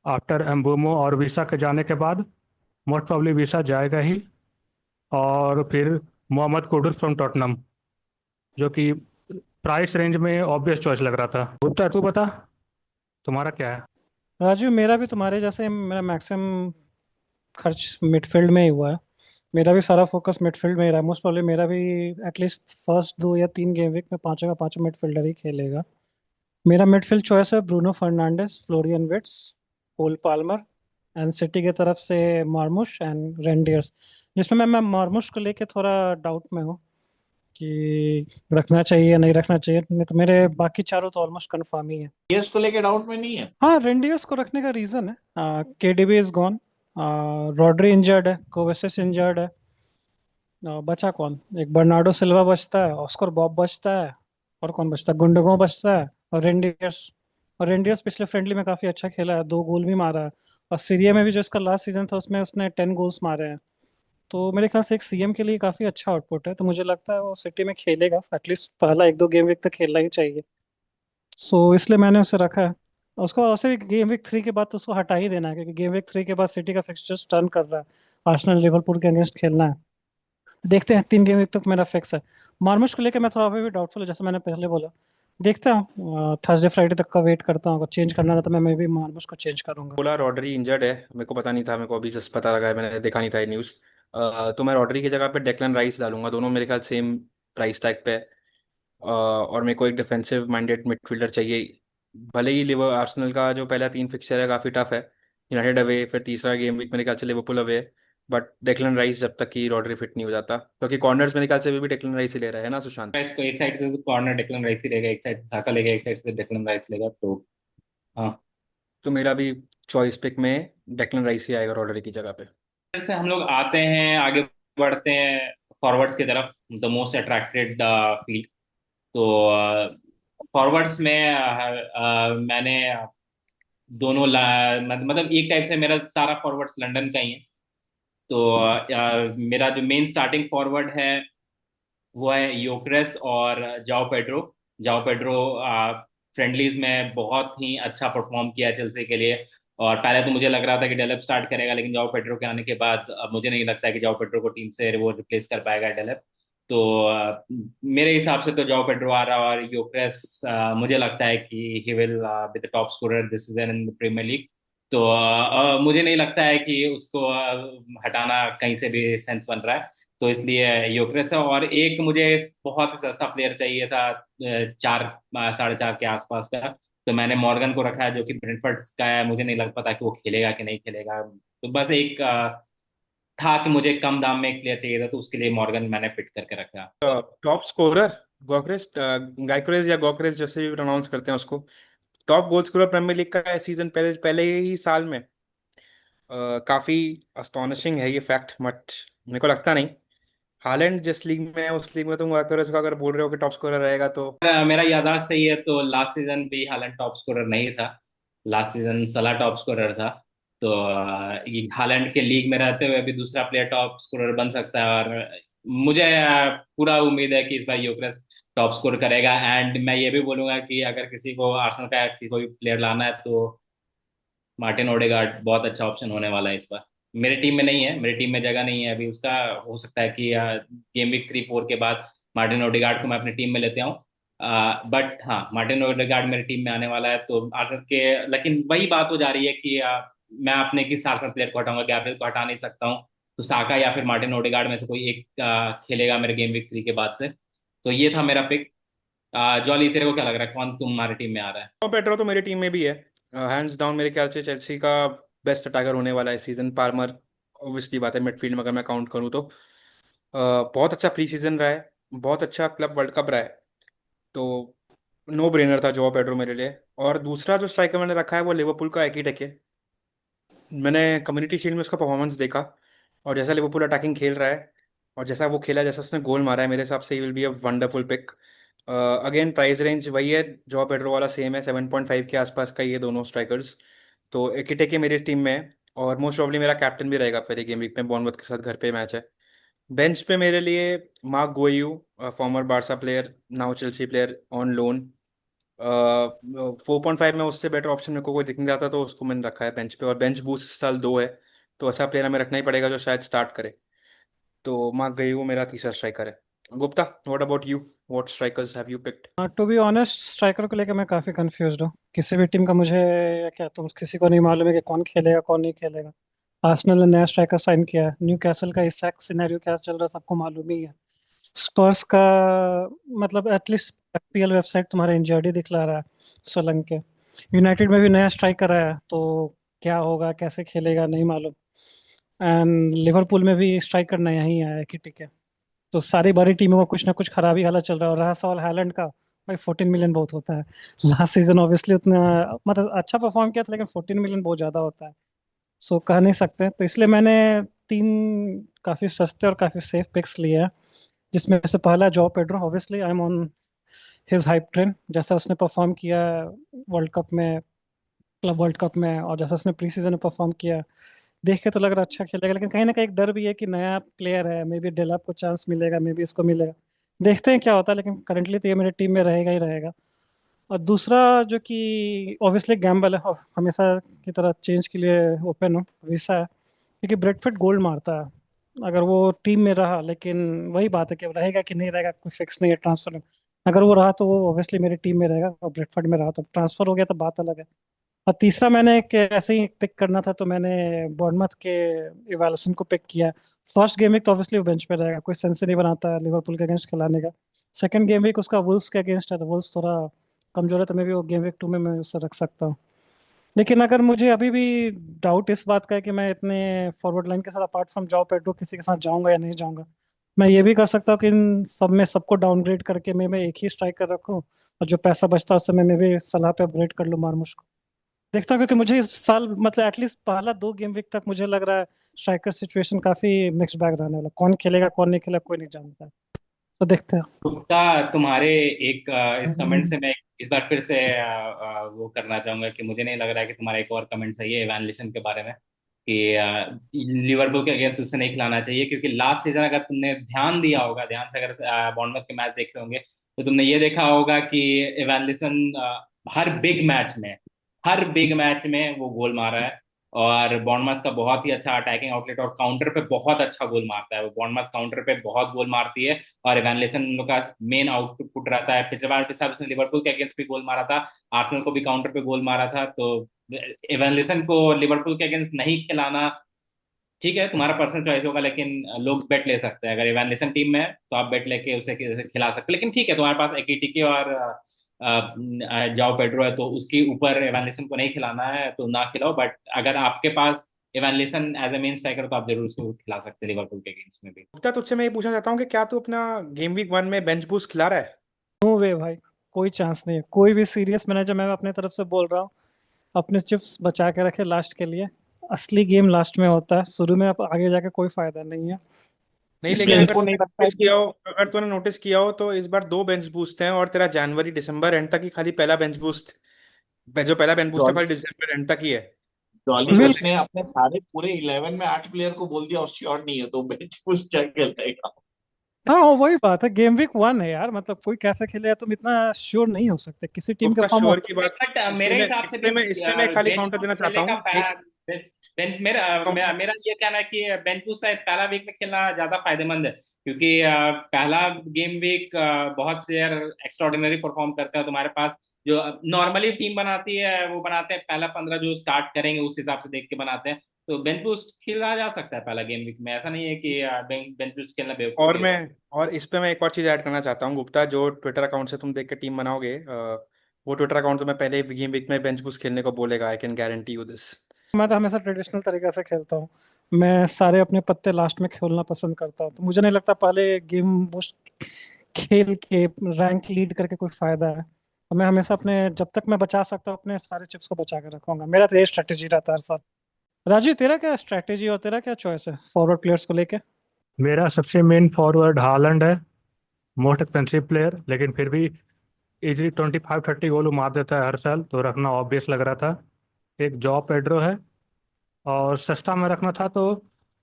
आफ्टर एम्बुमो और विसा के जाने के बाद। मोस्ट प्रॉब्ली विसा जाएगा ही। और फिर मोहम्मद कुडुस फ्रॉम टॉटनम, जो कि प्राइस रेंज में ऑब्वियस चॉइस लग रहा था। गुप्ता, तू बता तुम्हारा क्या है? राजू, मेरा भी तुम्हारे जैसे, मेरा मैक्सिमम खर्च मिडफील्ड में ही हुआ है। मेरा भी सारा फोकस मिडफील्ड में ही रहा है। मोस्ट प्रॉब्ली मेरा भी एटलीस्ट फर्स्ट 2 या 3 गेम वीक में पांचों का पांचों मिडफील्डर ही खेलेगा। मेरा मिडफील्ड चॉइस है Bruno Fernandes, Florian Wirtz, Cole Palmer, and City की तरफ से मार्मुश एंड रेंडियर्स, जिसमें मैं मार्मुश को लेके थोड़ा डाउट में हूँ कि रखना चाहिए या नहीं रखना चाहिए, नहीं तो मेरे बाकी चारों तो ऑलमोस्ट कंफर्म ही है। ये इसको लेके डाउट में नहीं है। हाँ, रेंडियर्स को रखने का रीजन है, KDB is gone, Rodri injured है, कोवेसिस इंजर्ड है, बचा कौन, एक बर्नार्डो सिल्वा बचता है, ऑस्कर बॉब बचता है, और कौन बचता है, गुंडोगो बचता है, और रेंडियर्स पिछले फ्रेंडली में काफी अच्छा खेला है, 2 गोल भी मारा है, और सीरिया में भी जो इसका लास्ट सीजन था उसमें उसने 10 गोल्स मारे हैं। तो मेरे ख्याल से एक सीएम के लिए काफी अच्छा आउटपुट है, तो मुझे लगता है वो सिटी में खेलेगा, एटलीस्ट पहला 1-2 गेम वीक तक खेलना ही चाहिए। सो इसलिए मैंने उसे रखा है। और उसको वैसे भी गेम वीक 3 के बाद तो उसको हटा ही देना है, क्योंकि गेम वीक 3 के बाद सिटी का फिक्सचर्स टर्न कर रहा है, आर्सेनल लिवरपूल के अगेंस्ट खेलना है। देखते हैं, 3 गेम वीक तक मेरा फिक्स है। मार्मुश को लेकर मैं थोड़ा अभी भी डाउटफुल है, जैसे मैंने पहले बोला। देखता हूँ, थर्सडे फ्राइडे तक का वेट करता हूँ, अगर चेंज करना रहा तो मैं भी मार्मुश को चेंज करूंगा। बोला रॉड्री इंजर्ड है, मेरे को पता नहीं था, मेरे को अभी जस्ट पता लगा है, मैंने देखा नहीं था ये न्यूज़। तो मैं रॉड्री की जगह पे डेक्लन राइस डालूंगा, दोनों मेरे ख्याल सेम प्राइस टैग पे है। और मेरे को एक डिफेंसिव माइंडेड मिडफील्डर चाहिए। भले ही लिवर आर्सेनल का जो पहला 3 फिक्सचर है काफ़ी टफ है, यूनाइटेड अवे, फिर तीसरा गेम वीक मेरे ख्याल से लिवरपूल अवे है। बट डेक्लन राइस जब तक कि रॉड्री फिट नहीं हो जाता, क्योंकि कॉर्नर्स मेरे ख्याल से अभी भी डेक्लन राइस ही ले रहा है ना सुशांत। मैं इसको एक साइड से कॉर्नर डेक्लन राइस ही लेगा, एक साइड से साका लेगा, एक साइड से डेक्लन राइस लेगा, तो हाँ। तो मेरा भी चॉइस पिक में डेक्लन राइस ही आएगा रॉड्री की जगह पे। फिर से हम लोग आते हैं, आगे बढ़ते हैं फॉरवर्ड्स की तरफ, द मोस्ट अट्रैक्टेड फील्ड। तो फॉरवर्ड्स में मैंने दोनों मतलब एक टाइप से मेरा सारा फॉरवर्ड्स लंदन का ही है। तो मेरा जो मेन स्टार्टिंग फॉरवर्ड है वो है योकेरेस और जाओ पेड्रो फ्रेंडलीज में बहुत ही अच्छा परफॉर्म किया चेल्सी के लिए। और पहले तो मुझे लग रहा था कि डेलप स्टार्ट करेगा, लेकिन जाओ पेड्रो के आने के बाद अब मुझे नहीं लगता है कि जाओ पेड्रो को टीम से वो रिप्लेस कर पाएगा डेलप। तो मेरे हिसाब से तो जाओ पेड्रो आ रहा, और योकेरेस मुझे लगता है कि he will be the top scorer this season in the Premier League. तो मुझे नहीं लगता है कि उसको हटाना कहीं से भी सेंस बन रहा है। तो इसलिए योकेरेस है, और एक मुझे बहुत ही सस्ता प्लेयर चाहिए था, 4 साढ़े 4 के आसपास का। तो मैंने मॉर्गन को रखा है, जो कि ब्रेंटफोर्ड का है, मुझे नहीं लग पता कि वो खेलेगा कि नहीं खेलेगा। तो बस एक था कि मुझे कम दाम में एक प्लेयर चाहिए था, तो उसके लिए मॉर्गन मैंने फिट करके रखा। टॉप स्कोरर गोक्रेस, गाइक्रेस या गोक्रेस जैसे भी प्रोनाउंस करते हैं उसको, top goal scorer Premier League का है सीजन पहले पहले ही साल में। काफी अस्टॉनिशिंग है ये फैक्ट, बट मेरे को लगता नहीं हालैंड जिस लीग में है उस लीग में तुम गाइक्रेस का अगर बोल रहे हो कि टॉप स्कोरर रहेगा तो। मेरा याददाश्त सही है तो लास्ट सीजन भी हालैंड टॉप स्कोरर नहीं था, लास्ट सीजन सलाह टॉप स्कोरर था। तो ये हालैंड के लीग में रहते हुए भी दूसरा प्लेयर टॉप स्कोरर बन सकता है, और मुझे पूरा उम्मीद है कि इस बार यूक्रेस टॉप स्कोर करेगा। एंड मैं ये भी बोलूंगा कि अगर किसी को आर्सेनल का कोई प्लेयर लाना है तो मार्टिन ओडेगार्ड बहुत अच्छा ऑप्शन होने वाला है इस बार। मेरे टीम में नहीं है, मेरी टीम में जगह नहीं है अभी उसका। हो सकता है कि गेम वीक 3-4 के बाद मार्टिन ओडेगार्ड को मैं अपनी टीम में लेते आऊँ। बट हाँ, मार्टिन ओडेगार्ड मेरी टीम में आने वाला है, तो आर्सेनल के, लेकिन वही बात हो जा रही है कि मैं अपने किस आर्सेनल प्लेयर को हटाऊंगा, गैब्रियल को हटा नहीं सकता हूँ। तो साका या फिर मार्टिन ओडेगार्ड में से कोई एक खेलेगा मेरे गेम वीक 3 के बाद से। तो ये था मेरा पिक। जॉली, तेरे को क्या लग रहा है, कौन तुम्हारी टीम में आ रहा है? पेड्रो तो मेरी टीम में भी है, हैंड्स डाउन मेरे ख्याल से चेल्सी का बेस्ट अटैकर होने वाला है सीजन। पार्मर ऑब्वियसली बात है, मिडफील्ड में अगर मैं काउंट करूँ तो बहुत अच्छा प्री सीजन रहा है, बहुत अच्छा क्लब वर्ल्ड कप रहा है। तो नो ब्रेनर था जो पेड्रो मेरे लिए। और दूसरा जो स्ट्राइकर मैंने रखा है वो लिवरपूल का एकिटेक है। मैंने कम्युनिटी शील्ड में उसका परफॉर्मेंस देखा, और जैसा लिवरपूल अटैकिंग खेल रहा है और जैसा वो खेला, जैसा उसने गोल मारा है, मेरे हिसाब से will be a wonderful pick. Again price range वही है, जॉ पेड्रो वाला सेम है, 7.5 के आसपास का ये दोनों स्ट्राइकर्स। तो एकिटेके मेरी टीम में है, और मोस्ट प्रॉब्ली मेरा कैप्टन भी रहेगा पहले गेम वीक में, बॉर्नमouth के साथ घर पे मैच है। बेंच पे मेरे लिए Marc Guiu, former Barca player, now Chelsea player on loan. 4.5 में उससे बेटर ऑप्शन मेरे को कोई दिख नहीं रहा था, तो उसको मैंने रखा है बेंच पे, और बेंच बूस्ट इस साल 2 है। तो ऐसा प्लेयर हमें रखना ही पड़ेगा जो शायद स्टार्ट करे। तो मार्क गोयू मेरा तीसरा स्ट्राइकर है। Gupta, what about you, what strikers have you picked? To be honest, striker को लेकर मैं काफी कंफ्यूज्ड हूँ, किसी भी टीम का मुझे क्या, तुम किसी को नहीं मालूम है कि कौन खेलेगा कौन नहीं खेलेगा। आर्सेनल ने नया स्ट्राइकर साइन किया है, न्यू कैसल का इस सिनेरियो क्या चल रहा है सबको मालूम ही है। स्पर्स का मतलब एटलीस्ट FPL वेबसाइट तुम्हारा इंजर्ड ही दिखला रहा है सोलंके। यूनाइटेड में भी नया स्ट्राइकर आया तो क्या होगा, कैसे खेलेगा नहीं मालूम। एंड लिवरपूल में भी स्ट्राइकर नया ही आया है, किटिक है। तो सारी बड़ी टीमों में कुछ ना कुछ खराबी हालत चल रहा है। और रहा सवाल हालैंड का, भाई 14 मिलियन बहुत होता है। लास्ट सीजन ऑब्वियसली उतना मतलब अच्छा परफॉर्म किया था, लेकिन 14 मिलियन बहुत ज्यादा होता है। सो कह नहीं सकते। तो इसलिए मैंने तीन काफी सस्ते और काफी सेफ पिक्स लिए हैं, जिसमें से पहला jaw Pedro. Obviously I am on his hype train. जैसा उसने परफॉर्म किया वर्ल्ड कप में, क्लब वर्ल्ड कप में, और जैसा उसने प्री सीजन में परफॉर्म किया, देख के तो लग रहा है अच्छा खेलेगा। लेकिन कहीं ना कहीं एक डर भी है कि नया प्लेयर है, मे बी डेलाप को चांस मिलेगा, मे बी इसको मिलेगा। देखते हैं क्या होता है। लेकिन करंटली तो ये मेरे टीम में रहेगा ही रहेगा। और दूसरा जो कि ऑब्वियसली गैम्बल है, और हमेशा की तरह चेंज के लिए ओपन हूँ, वीसा है। क्योंकि ब्रेडफोर्ड गोल्ड मारता है अगर वो टीम में रहा। लेकिन वही बात है कि रहेगा कि नहीं रहेगा, कोई फिक्स नहीं है ट्रांसफर में। अगर वो रहा तो वो ऑब्वियसली मेरी टीम में रहेगा, और ब्रेडफोर्ड में रहा तो ट्रांसफर हो गया तो बात अलग है। और तीसरा मैंने एक ऐसे ही पिक करना था, तो मैंने बॉर्नमथ के इवालसन को पिक किया। फर्स्ट गेम वीक तो ऑब्वियसली वो बेंच पे रहेगा, कोई सेंस ही नहीं बनाता है लिवरपूल के अगेंस्ट खिलाने का। सेकंड गेम वीक उसका वुल्स के अगेंस्ट है, तो वुल्स थोड़ा कमजोर है, तो मैं भी वो गेम वीक 2 में मैं उसे रख सकता हूँ। लेकिन अगर मुझे अभी भी डाउट इस बात का है कि मैं इतने फॉरवर्ड लाइन के साथ अपार्ट फ्रॉम जाओ पेड्रो किसी के साथ जाऊंगा या नहीं जाऊंगा, मैं ये भी कर सकता हूँ कि इन सब में सबको डाउनग्रेड करके मैं एक ही स्ट्राइकर रखूँ, और जो पैसा बचता है उससे मैं भी सलाह पे अपग्रेड कर लूँ मार्मुश को। देखता हूँ, क्योंकि मुझे इस साल मतलब एटलीस्ट पहला 2 गेम वीक तक मुझे लग रहा है स्ट्राइकर सिचुएशन काफी मिक्स बैग रहने वाला। कौन खेलेगा कौन नहीं खेलेगा कोई नहीं जानता है। तो देखते हैं। गुप्ता, तुम्हारे एक इस कमेंट से मैं इस बार फिर से वो करना चाहूंगा कि मुझे नहीं लग रहा है कि तुम्हारा एक और कमेंट सही है इवान लिसन के बारे में, कि लिवरपूल के अगेंस्ट उससे नहीं खिलाना चाहिए। क्योंकि लास्ट सीजन अगर तुमने ध्यान दिया होगा, ध्यान से अगर बॉर्नमथ के मैच देखे होंगे, तो तुमने ये देखा होगा कि इवान लिसन हर बिग मैच में हर बिग मैच में वो गोल मारा है। और बॉर्नमथ का बहुत ही अच्छा अटैकिंग आउटलेट, और काउंटर पे बहुत अच्छा गोल मारता है वो। बॉर्नमथ काउंटर पे बहुत गोल मारती है, और इवान लेसन उन लोग का मेन आउटपुट रहता है। पिछले बार के साथ उसने लिवरपूल के अगेंस्ट भी गोल मारा था, आर्सेनल को भी काउंटर पे गोल मारा था। तो इवान लेसन को लिवरपूल के अगेंस्ट नहीं खिलाना, ठीक है तुम्हारा पर्सनल चॉइस होगा, लेकिन लोग बेट ले सकते हैं। अगर इवान लेसन टीम में है तो आप बेट लेके उसे खिला सकते हैं। लेकिन ठीक है, तुम्हारे पास एकीटिके और जाओ पेड्रो है, तो उसके ऊपर इवान लेसन को नहीं खिलाना है तो ना खिलाओ। बट अगर आपके पास इवान लेसन एज ए मेन स्ट्राइकर, तो आप जरूर उसको खिला सकते हैं लिवरपूल के अगेंस्ट में भी। गुप्ता, तुझसे मैं ये पूछना चाहता हूँ कि क्या तू अपना गेम वीक 1 में बेंच बूस्ट खिला रहा है? नो वे भाई, कोई चांस नहीं है। कोई भी सीरियस मैनेजर, मैं अपने तरफ से बोल रहा हूँ, अपने चिप्स बचा के रखे लास्ट के लिए। असली गेम लास्ट में होता है, शुरू में अब आगे जाके कोई फायदा नहीं है। नहीं, लेकिन इसलिए अगर इनको नहीं तूने लगता है नोटिस कि किया हो अगर तूने नोटिस किया हो तो इस बार 2 बेंच बूस्ट हैं, और तेरा जनवरी दिसंबर एंड तक ही खाली पहला बेंच बूस्ट, जो पहला बेंच बूस्ट है खाली दिसंबर एंड तक ही है। जॉली उसके विल, उसने अपने सारे पूरे 11 में 8 प्लेयर को बोल दिया श्योर नहीं है, तो बेंच पुश क्या खेलेगा। हाँ वही बात है, गेम वीक 1 है यार। मतलब कोई कैसे खेले तुम इतना श्योर नहीं हो सकते किसी टीम के गुप्ता, फॉर्म श्योर ऑफ। की बात, बट इसमें मेरे मैं हिसाब से भी इसमें मैं इसमें मैं खाली बेंच काउंटर बूस्ट देना चाहता खेलने का हूँ एक मेरा ये कहना है कि बेंच बूस्ट शायद पहला वीक में खेलना ज्यादा फायदेमंद है। क्योंकि पहला गेम वीक बहुत प्लेयर एक्स्ट्राऑर्डिनरी परफॉर्म करते हैं। तुम्हारे पास जो नॉर्मली टीम बनाती है वो बनाते हैं पहला 15 जो स्टार्ट करेंगे उस हिसाब से देख के बनाते हैं। तो बेंच बूस्ट खेला जा सकता है पहला गेम वीक में, ऐसा नहीं है कि बेंच बूस्ट खेलना और बेवकूफी है। मैं और इस पे मैं एक और चीज ऐड करना चाहता हूँ गुप्ता। जो ट्विटर अकाउंट से तुम देख के टीम बनाओगे, वो ट्विटर अकाउंट तो मैं पहले गेम वीक में बेंच बूस्ट खेलने को बोलेगा, I can guarantee you this. मैं तो हमेशा ट्रेडिशनल तरीके से खेलता हूँ। मैं सारे अपने पत्ते लास्ट में खेलना पसंद करता हूँ। तो मुझे नहीं लगता पहले गेम बूस्ट खेल के रैंक लीड करके कोई फायदा है। तो मैं हमेशा अपने, जब तक मैं बचा सकता हूँ अपने सारे चिप्स को बचा के रखूंगा। मेरा तो ये स्ट्रेटेजी रहता है हर साल। राजीव, तेरा क्या स्ट्रेटेजी और तेरा क्या चॉइस है फॉरवर्ड प्लेयर्स को लेके? मेरा सबसे मेन फॉरवर्ड हालैंड है, मोस्ट एक्सपेंसिव प्लेयर, लेकिन फिर भी इजीली 25-30 गोल वो मार देता है हर साल, तो रखना ऑब्वियस लग रहा था। एक जॉ पेड्रो है, और सस्ता में रखना था तो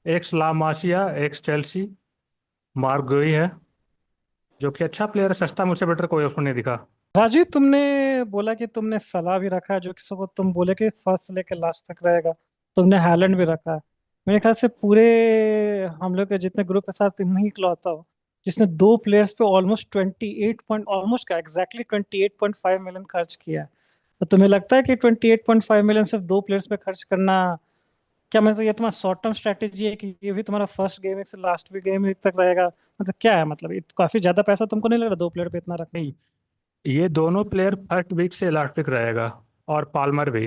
एक्स ला मासिया, एक्स चेल्सी, मार्क गोई है, जो कि अच्छा प्लेयर है। सस्ता मुझसे बेटर कोई ऑप्शन नहीं दिखा। राजीव, तुमने बोला कि तुमने सलाह भी रखा है, जो किसी को तुम बोले कि फर्स्ट से लेकर लास्ट तक रहेगा। तुमने हालैंड भी रखा है। मेरे ख्याल से पूरे हम लोग के जितने ग्रुप के साथ तुम ही इकलौता हो जिसने 2 प्लेयर्स पे ऑलमोस्ट 28 पॉइंट, ऑलमोस्ट क्या एग्जैक्टली 28.5 मिलियन खर्च किया है। तो तुम्हें लगता है कि 28.5 मिलियन सिर्फ 2 प्लेयर्स पे खर्च करना, क्या मतलब ये तुम्हारा शॉर्ट टर्म स्ट्रेटेजी है कि ये भी तुम्हारा फर्स्ट गेम से लास्ट भी गेम तक रहेगा? मतलब क्या है, मतलब ये तो काफी ज्यादा पैसा तुमको नहीं लग रहा 2 प्लेयर पे इतना रखना? नहीं, ये दोनों प्लेयर फर्स्ट वीक से लास्ट वीक रहेगा, और पाल्मर भी।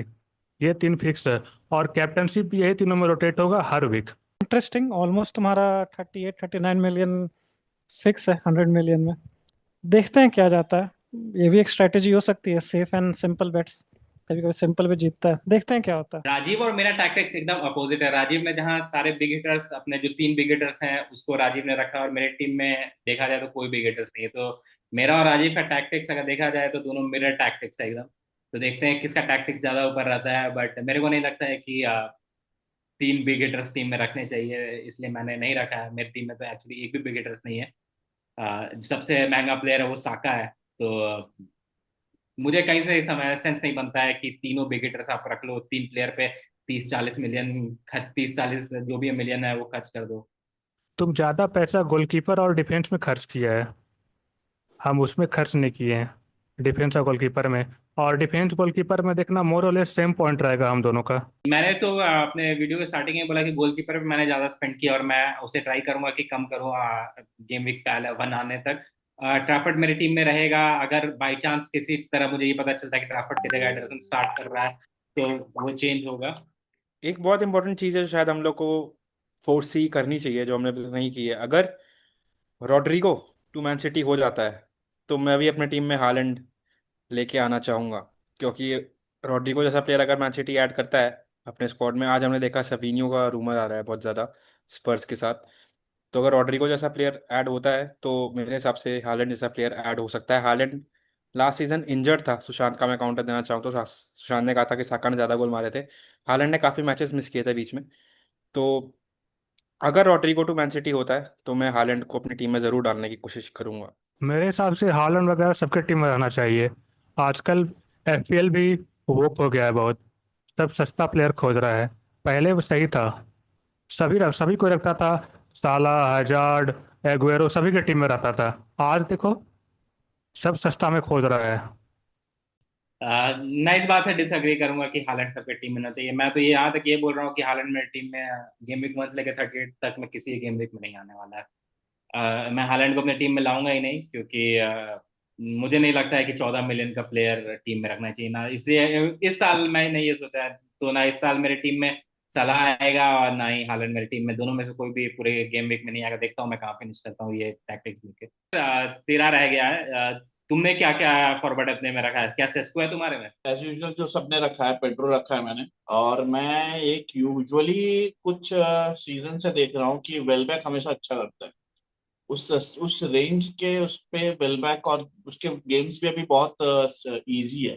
ये 3 फिक्स है, और कैप्टनशिप भी यही तीनों में रोटेट होगा हर वीक। इंटरेस्टिंग। ऑलमोस्ट तुम्हारा 38-39 मिलियन फिक्स है 100 मिलियन में। देखते हैं क्या जाता है। ये भी एक स्ट्रेटेजी हो सकती है, सेफ एंड सिंपल बेट्स। कभी कभी सिंपल भी जीतता है, देखते हैं क्या होता है। राजीव और मेरा टैक्टिक्स एकदम अपोजिट है। राजीव ने जहाँ सारे बिग हिटर्स, अपने जो 3 बिग हिटर्स हैं उसको राजीव ने रखा, और मेरे टीम में देखा जाए तो कोई बिग हिटर्स नहीं है। तो मेरा और राजीव का टैक्टिक्स अगर देखा जाए तो दोनों मिरर टैक्टिक्स है एकदम। तो देखते हैं किसका टैक्टिक्स ज्यादा ऊपर रहता है, बट मेरे को नहीं लगता है कि 3 बिग हिटर्स टीम में रखने चाहिए, इसलिए मैंने नहीं रखा है। मेरी टीम में तो एक्चुअली एक भी बिग हिटर्स नहीं है। सबसे महंगा प्लेयर है वो साका है। तो मुझे कहीं से समय सेंस नहीं बनता है कि तीनों बिग हिटर्स आप रख लो, 3 प्लेयर पे 30-40 मिलियन, 30-40 जो भी मिलियन है वो खर्च कर दो। तुम ज़्यादा पैसा गोलकीपर और डिफेंस में खर्च किया है, हम उसमें खर्च नहीं किए हैं, डिफेंस और गोलकीपर में। और डिफेंस गोलकीपर में देखना मोर और लेस सेम पॉइंट रहेगा हम दोनों का। मैंने तो अपने वीडियो के स्टार्टिंग में बोला कि गोलकीपर पे मैंने ज्यादा स्पेंड किया, और मैं उसे ट्राई करूंगा कि कम करूँ गेम वीक पहले 1 आने तक। ट्रैफर्ड मेरी टीम में रहेगा। अगर बाई चांस किसी तरह मुझे ये पता चलता है कि ट्रैफर्ड की जगह एडरसन स्टार्ट कर रहा है तो वो चेंज होगा। एक बहुत इंपॉर्टेंट चीज़ है जो शायद हम लोग को फोर्स ही करनी चाहिए, जो हमने अभी तक नहीं की है। अगर रॉड्रिगो टू मैन सिटी हो जाता है तो मैं भी अपने टीम में हालैंड लेके आना चाहूँगा, क्योंकि रॉड्रिगो जैसा प्लेयर अगर मैन सिटी ऐड करता है अपने स्क्वाड में, आज हमने देखा सवीनियो का रूमर आ रहा है बहुत ज़्यादा स्पर्स के साथ, तो अगर रॉड्रिगो जैसा प्लेयर ऐड होता है तो मेरे हिसाब से हालैंड जैसा प्लेयर ऐड हो सकता है। हालैंड लास्ट सीजन इंजर्ड था, सुशांत का मैं काउंटर देना चाहूँ तो सुशांत ने कहा था कि साका ने ज़्यादा गोल मारे थे, हालैंड ने काफ़ी मैचेस मिस किए थे बीच में। तो अगर रॉड्रिगो टू मैन सिटी होता है तो मैं हालैंड को अपनी टीम में ज़रूर डालने की कोशिश करूंगा। मेरे हिसाब से हालैंड वगैरह सबके टीम में रहना चाहिए। आजकल एफपीएल भी वोक हो गया है बहुत, सब सस्ता प्लेयर खोज रहा है। पहले वो सही था, सभी को रखता था, साला, हजार्ड, एगुएरो सभी के टीम में रहता था। आज देखो, सब सस्ता में खोज रहा है। मैं इस बात से डिसएग्री करूंगा कि हालैंड सबके टीम में होना चाहिए। मैं तो ये यहाँ तक ये बोल रहा हूँ कि हालैंड मेरी टीम में गेम वीक 1 से लेकर 38 तक में किसी गेम वीक में नहीं आने वाला है। मैं हालैंड को अपनी टीम में लाऊंगा ही नहीं, क्योंकि मुझे नहीं लगता है कि 14 मिलियन का प्लेयर टीम में रखना चाहिए ना। इसलिए इस साल मैंने ये सोचा है, तो ना इस साल मेरी टीम में सलाह आएगा और ना ही हालैंड मेरी टीम में। दोनों में से कोई भी पूरे गेम वीक में नहीं आएगा। देखता हूँ मैं कहाँ फिनिश करता हूँ ये टैक्टिक्स लेके। तेरा रह गया है। तुमने क्या क्या फॉरवर्ड अपने में रखा है? क्या सेस्को है तुम्हारे में? एज यूजुअल जो सबने रखा है, पेड्रो रखा है मैंने। और मैं एक यूजुअली कुछ सीजन से देख रहा हूँ कि वेलबैक हमेशा अच्छा करता है। उस रेंज के उस पे वेलबैक, और उसके गेम्स भी अभी बहुत इजी है,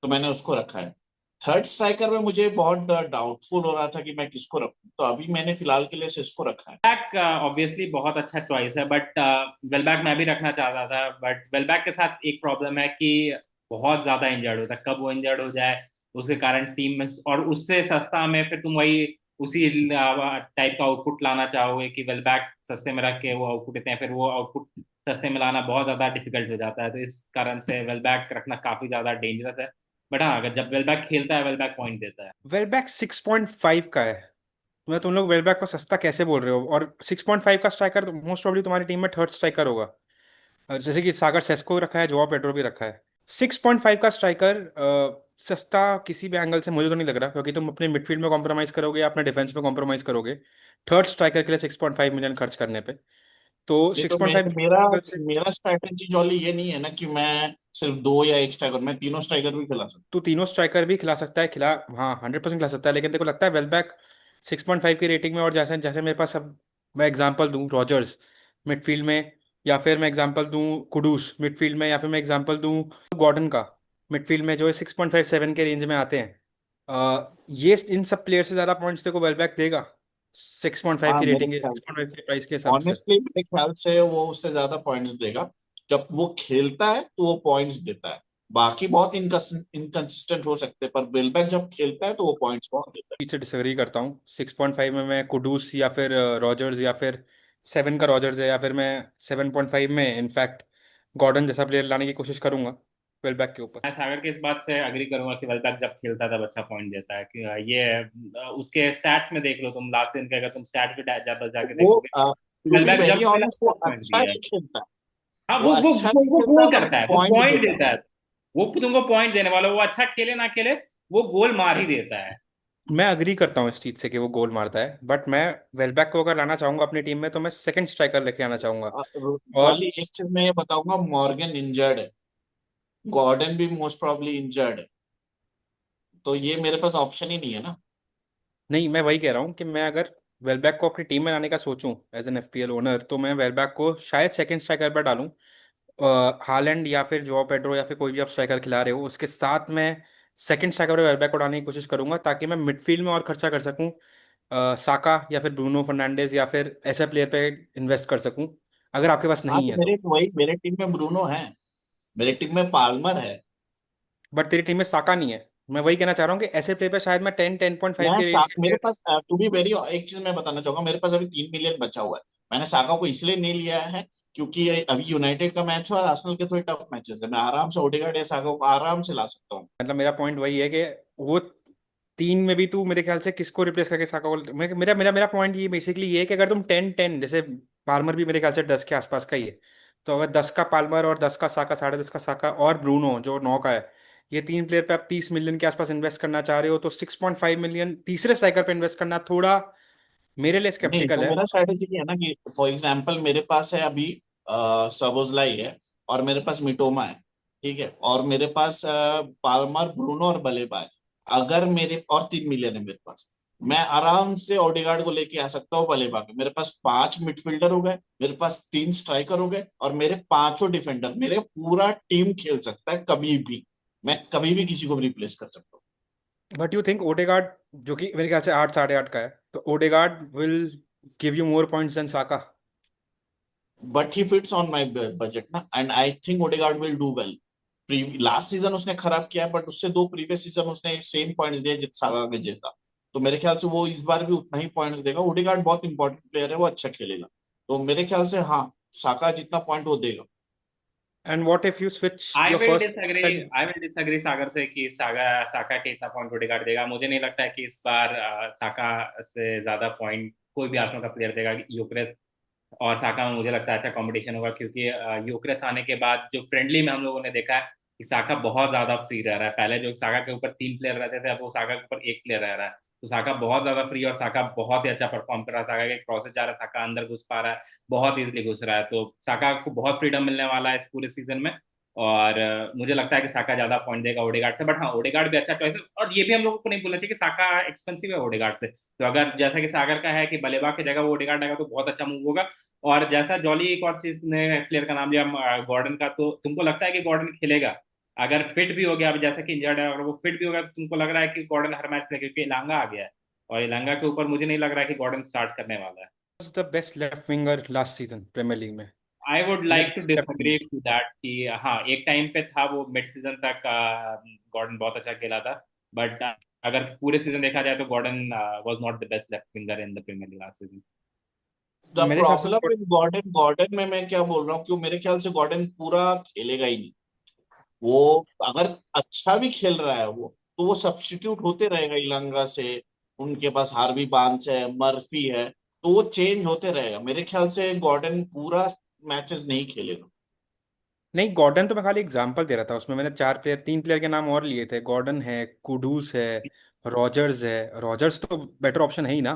तो मैंने उसको रखा है। थर्ड स्ट्राइकर में मुझे बहुत डाउटफुल हो रहा था कि मैं किसको रखूं, तो अभी मैंने फिलहाल के लिए सिस्को रखा है। बैक ऑब्वियसली बहुत अच्छा चॉइस है, बट वेलबैक मैं भी रखना चाहता था। बट वेलबैक के साथ एक प्रॉब्लम है कि बहुत ज्यादा इंजर्ड होता है। कब वो इंजर्ड हो जाए उसके कारण टीम में, और उससे सस्ता में फिर तुम वही उसी टाइप का आउटपुट लाना चाहोगे कि वेलबैक सस्ते में रख के वो आउटपुट देते हैं, फिर वो आउटपुट सस्ते में लाना बहुत ज्यादा डिफिकल्ट हो जाता है। तो इस कारण से वेलबैक रखना काफी ज्यादा डेंजरस है। बट हाँ, अगर जब वेलबैक खेलता है वेलबैक पॉइंट देता है। वेलबैक 6.5 का है, मैं तुम लोग वेलबैक को सस्ता कैसे बोल रहे हो? और 6.5 का स्ट्राइकर तो मोस्ट प्रॉब्ली तुम्हारी टीम में थर्ड स्ट्राइकर होगा। जैसे कि सागर सेस्को रखा है, जोआ पेड्रो भी रखा है। 6.5 का स्ट्राइकर सस्ता किसी भी एंगल से मुझे तो नहीं लग रहा, क्योंकि तुम अपने मिडफील्ड में कॉम्प्रोमाइज करोगे या अपने डिफेंस में कॉम्प्रोमाइज करोगे थर्ड स्ट्राइकर के लिए 6.5 मिलियन खर्च करने पे। तो ये तो 6.5 मेरा मिलियन से मेरा स्ट्रैटेजी जॉली ये नहीं है ना कि मैं सिर्फ दो या एक स्ट्राइकर, मैं तीनों स्ट्राइकर भी खिला सकता तू तीनों स्ट्राइकर भी खिला सकता है, खिला, हाँ 100% खिला सकता है। लेकिन तेरे को लगता है वेलबैक 6.5 की रेटिंग में, और जैसे जैसे मेरे पास अब मैं एग्जांपल दूं रॉजर्स मिडफील्ड में, या फिर मैं एग्जांपल दूं कुडूस मिडफील्ड में, या फिर मैं एग्जांपल दूं गॉर्डन का मिडफील्ड में, जो 6.57 के रेंज में आते हैं। ये इन सब प्लेयर से ज्यादा पॉइंट्स तेरे को वेलबैक देगा 6.5 हाँ, की मेरे रेटिंग के, ख्याल से 6.5 के प्राइस के हिसाब से। ऑनेस्टली मेरे ख्याल से वो उससे ज्यादा पॉइंट्स देगा। जब वो खेलता है तो वो पॉइंट्स देता है। बाकी बहुत इनकंसिस्टेंट हो सकते हैं, पर वेलबैक जब खेलता है तो वो पॉइंट्स बहुत देता पीछे डिसएग्री करता हूँ। 6.5 में मैं कुडूस या फिर रॉजर्स, या फिर 7 का रॉजर्स है, या फिर मैं 7.5 में इनफैक्ट गॉर्डन जैसा प्लेयर लाने की कोशिश करूंगा वेलबैक के ऊपर। मैं सागर के इस बात से अग्री करूंगा कि वेलबैक जब खेलता है तब अच्छा पॉइंट देता है। कि ये उसके स्टैट्स में देख लो तुम, लास्ट सीजन के अगर तुम स्टैट्स पे जब है। जाके वो देखोगे टू बी वेलबैक जब वेरी खेला ऑनेस्ट वो पॉइंट अच्छा दिया है। ही खेलता है। हाँ, वो अच्छा नहीं वो खेलता गोल पर करता है, वो पॉइंट पॉइंट देता है। देता है। वो तुमको पॉइंट देने वाला, वो अच्छा खेले ना खेले, वो गोल मार ही देता है। मैं अग्री करता हूँ इस चीज से कि वो गोल मारता है, बट मैं वेलबैक को अगर लाना चाहूंगा अपनी टीम में तो मैं सेकंड स्ट्राइकर लेके आना चाहूंगा। और जॉली, एक चीज मैं ये बताऊंगा, मॉर्गन इंजर्ड है, गॉर्डन भी मोस्ट प्रोबब्ली इंजर्ड है, तो ये मेरे पास ऑप्शन ही नहीं है ना। नहीं, मैं वही कह रहा हूँ कि मैं अगर वेलबैक को अपनी टीम में लाने का सोचूं एज एन एफपीएल ओनर, तो मैं वेलबैक को शायद सेकंड स्ट्राइकर पर डालूं। हालैंड या फिर जो पेड्रो या फिर कोई भी आप स्ट्राइकर खिला रहे हो उसके साथ मैं सेकंड स्ट्राइकर पर वेलबैक को डालने की कोशिश करूंगा, ताकि मैं मिडफील्ड में और खर्चा कर सकूं, साका या फिर ब्रूनो फर्नांडिस या फिर ऐसे प्लेयर पे इन्वेस्ट कर सकूं, अगर आपके पास हाँ नहीं तो है तो। मेरे टीम में ब्रूनो है, मेरे टीम में पाल्मर है। बट तेरी टीम में साका नहीं है। मैं वही कहना चाह रहा हूँ कि ऐसे प्लेयर पे शायद मैं 10-10.5 के रेंज के मेरे player. Pass to be very, एक चीज मैं बताना चाहूंगा, मेरे पास अभी 3 मिलियन बचा हुआ है। मैंने साका को इसलिए नहीं लिया है क्योंकि अभी यूनाइटेड का मैच है और आर्सेनल के थोड़े टफ मैचेस है, मैं आराम से ओडेगार्ड या साका को आराम से ला सकता हूँ। मतलब मेरा पॉइंट वही है कि वो तीन में भी तू मेरे ख्याल से किसको रिप्लेस करके साका को मेरा मेरा मेरा पॉइंट ये बेसिकली ये है कि अगर तुम 10-10 जैसे पाल्मर भी मेरे ख्याल से 10 के आसपास का ही है, तो अगर 10 का पाल्मर और 10 का साका, 10.5 का साका और ब्रूनो जो 9 का है, ये तीन प्लेयर पे आप 30 मिलियन के आसपास इन्वेस्ट करना चाह रहे हो, तो 6.5 मिलियन तीसरे स्ट्राइकर पे इन्वेस्ट करना थोड़ा मेरे लिए नहीं स्केप्टिकल तो है। मेरा स्ट्रेटेजी ये है ना कि फॉर एग्जांपल मेरे पास है अभी सबोजलाई है, और मेरे पास मिटोमा है, ठीक है, और मेरे पास पाल्मर, ब्रूनो और बलेबा है। अगर मेरे और 3 मिलियन है मेरे पास, मैं आराम से ओडेगार्ड को लेके आ सकता हूँ बलेबा के। मेरे पास 5 मिडफील्डर हो गए, मेरे पास 3 स्ट्राइकर हो गए, और मेरे पांचों डिफेंडर, मेरे पूरा टीम खेल सकता है कभी भी। मैं कभी भी किसी को भी रिप्लेस कर सकता हूँ। बट यू थिंक ओडेगार्ड, जो कि मेरे ख्याल से 8-8.5 का है, तो Odegaard will give you more points than Saka? But he fits on my budget ना, and I think Odegaard will do well. Last season उसने खराब किया है, बट उससे 2 प्रीवियस सीजन उसने सेम पॉइंट्स दिए जित सागा के जीता। तो मेरे ख्याल से वो इस बार भी उतना ही पॉइंट्स देगा। ओडेगार्ड बहुत इंपॉर्टेंट प्लेयर है, वो अच्छा खेलेगा, तो मेरे ख्याल से हाँ, साका जितना पॉइंट वो देगा। And what if you switch I your will first? Disagree I will disagree Sagar से कि साका के इतना पॉइंट ओडेगार्ड देगा। मुझे नहीं लगता है कि इस बार साका से ज्यादा पॉइंट कोई भी आर्सेनल का प्लेयर देगा। यूक्रेस और साका में मुझे लगता है अच्छा कंपटीशन होगा, क्योंकि यूक्रेस आने के बाद जो फ्रेंडली में हम लोगों ने देखा है कि साका बहुत ज्यादा फ्री रह रहा है। पहले जो साका के ऊपर 3 प्लेयर रहते थे, अब वो साका के ऊपर एक प्लेयर रह रहा है। तो साका बहुत ज्यादा फ्री, और साका बहुत ही अच्छा परफॉर्म कर रहा है। साका के क्रॉसेज जा रहा है, साका अंदर घुस पा रहा है, बहुत इजीली घुस रहा है। तो साका को बहुत फ्रीडम मिलने वाला है इस पूरे सीजन में। और मुझे लगता है कि साका ज्यादा पॉइंट देगा ओडेगार्ड से। बट हाँ, ओडेगार्ड भी अच्छा चॉइस है, और ये भी हम लोगों को नहीं बोलना चाहिए कि साका एक्सपेंसिव है ओडेगार्ड से। तो अगर जैसा कि सागर का है कि बलेबा की जगह वो ओडेगार्ड आएगा तो बहुत अच्छा मूव होगा। और जैसा जॉली एक और चीज ने प्लेयर का नाम लिया गॉर्डन का, तो तुमको लगता है कि गॉर्डन खेलेगा अगर फिट भी हो गया? अब जैसा कि इंजर्ड है, अगर वो फिट भी होगा तो तुमको लग रहा है कि गॉर्डन हर मैच खेलेगा? क्योंकि इलांगा आ गया है, और इलांगा के ऊपर मुझे नहीं लग रहा है कि गॉर्डन स्टार्ट करने वाला है। The best left winger last season Premier League में? आई वुड मतलब like to best left disagree winger. To that कि हाँ, एक टाइम पे था वो मिड सीजन तक गॉर्डन बहुत अच्छा खेला था। बट अगर पूरे सीजन देखा जाए तो Gordon was not the best left winger in the Premier League last season. The मेरे हिसाब से प्रॉब्लम विद गॉर्डन, गॉर्डन में मैं क्या बोल रहा हूँ, क्यों मेरे ख्याल से गॉर्डन पूरा खेलेगा ही नहीं। वो अगर अच्छा भी खेल रहा है वो, तो वो सब्स्टिट्यूट होते रहेगा इलांगा से। उनके पास हार्वी बार्न्स है, मर्फी है, तो वो चेंज होते रहेगा। मेरे ख्याल से गॉर्डन पूरा मैचेस नहीं खेलेगा। नहीं, गॉर्डन तो मैं खाली एग्जांपल दे रहा था, उसमें मैंने 3 प्लेयर के नाम और लिए थे। गॉर्डन है, कुडूस है, रॉजर्स है। रॉजर्स तो बेटर ऑप्शन है ही ना।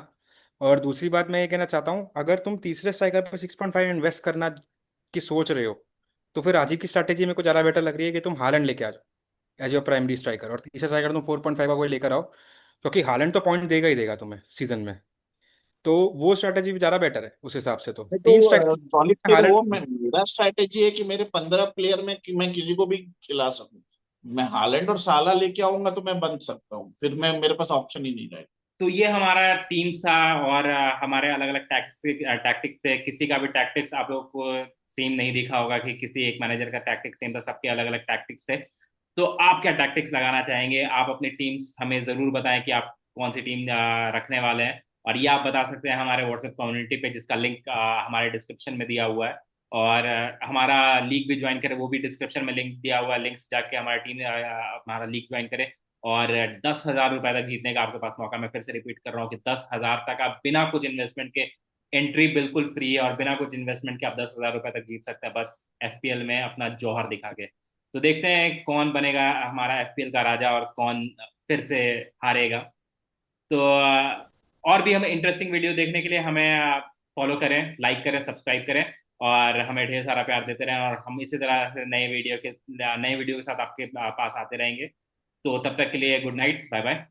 और दूसरी बात मैं ये कहना चाहता हूँ, अगर तुम तीसरे स्ट्राइकर पर 6.5 इन्वेस्ट करना की सोच रहे हो, तो फिर राजीव की स्ट्रैटेजी मेरे को ज़्यादा बेटर लग रही है कि तुम हालैंड लेके आ जाओ एज योर प्राइमरी स्ट्राइकर, और तीसरा स्ट्राइकर तुम 4.5 का कोई लेकर आओ, क्योंकि हालैंड तो पॉइंट देगा ही देगा तुम्हें सीजन में। तो वो स्ट्रैटेजी भी ज़्यादा बेटर है उस हिसाब से। तो नहीं तीन तो स्ट्राइकर सॉलिड, फिर वो हालैंड। मेरा स्ट्रैटेजी है कि मेरे 15 प्लेयर में कि मैं किसी को भी खिला सकूं। मैं हालैंड और साला लेके आऊंगा तो मैं बन सकता हूँ, फिर मैं मेरे पास ऑप्शन ही नहीं रहेगा। तो ये हमारा टीम्स था, और हमारे अलग अलग टैक्टिक्स थे। किसी का भी टैक्टिक्स आप लोग को सेम नहीं दिखा होगा कि किसी एक मैनेजर का टैक्टिक्स सेम था, सबके अलग अलग टैक्टिक्स थे। तो आप क्या टैक्टिक्स लगाना चाहेंगे? आप अपनी टीम्स हमें जरूर बताएं कि आप कौन सी टीम रखने वाले हैं। और ये आप बता सकते हैं हमारे व्हाट्सएप कम्युनिटी पे, जिसका लिंक हमारे डिस्क्रिप्शन में दिया हुआ है। और हमारा लीग भी ज्वाइन करें, वो भी डिस्क्रिप्शन में लिंक दिया हुआ है। लिंक्स जाके हमारा टीम हमारा लीग ज्वाइन करें, और 10,000 रुपए तक जीतने का आपके पास मौका। मैं फिर से रिपीट कर रहा हूँ कि 10,000 तक आप बिना कुछ इन्वेस्टमेंट के एंट्री बिल्कुल फ्री है और बिना कुछ इन्वेस्टमेंट के आप 10,000 रुपए तक जीत सकते हैं बस एफपीएल में अपना जौहर दिखा के। तो देखते हैं कौन बनेगा हमारा एफपीएल का राजा और कौन फिर से हारेगा। तो और भी हमें इंटरेस्टिंग वीडियो देखने के लिए हमें फॉलो करें, लाइक करें, सब्सक्राइब करें और हमें ढेर सारा प्यार देते रहें और हम इसी तरह से नए वीडियो के साथ आपके पास आते रहेंगे। तो तब तक के लिए गुड नाइट, बाय बाय।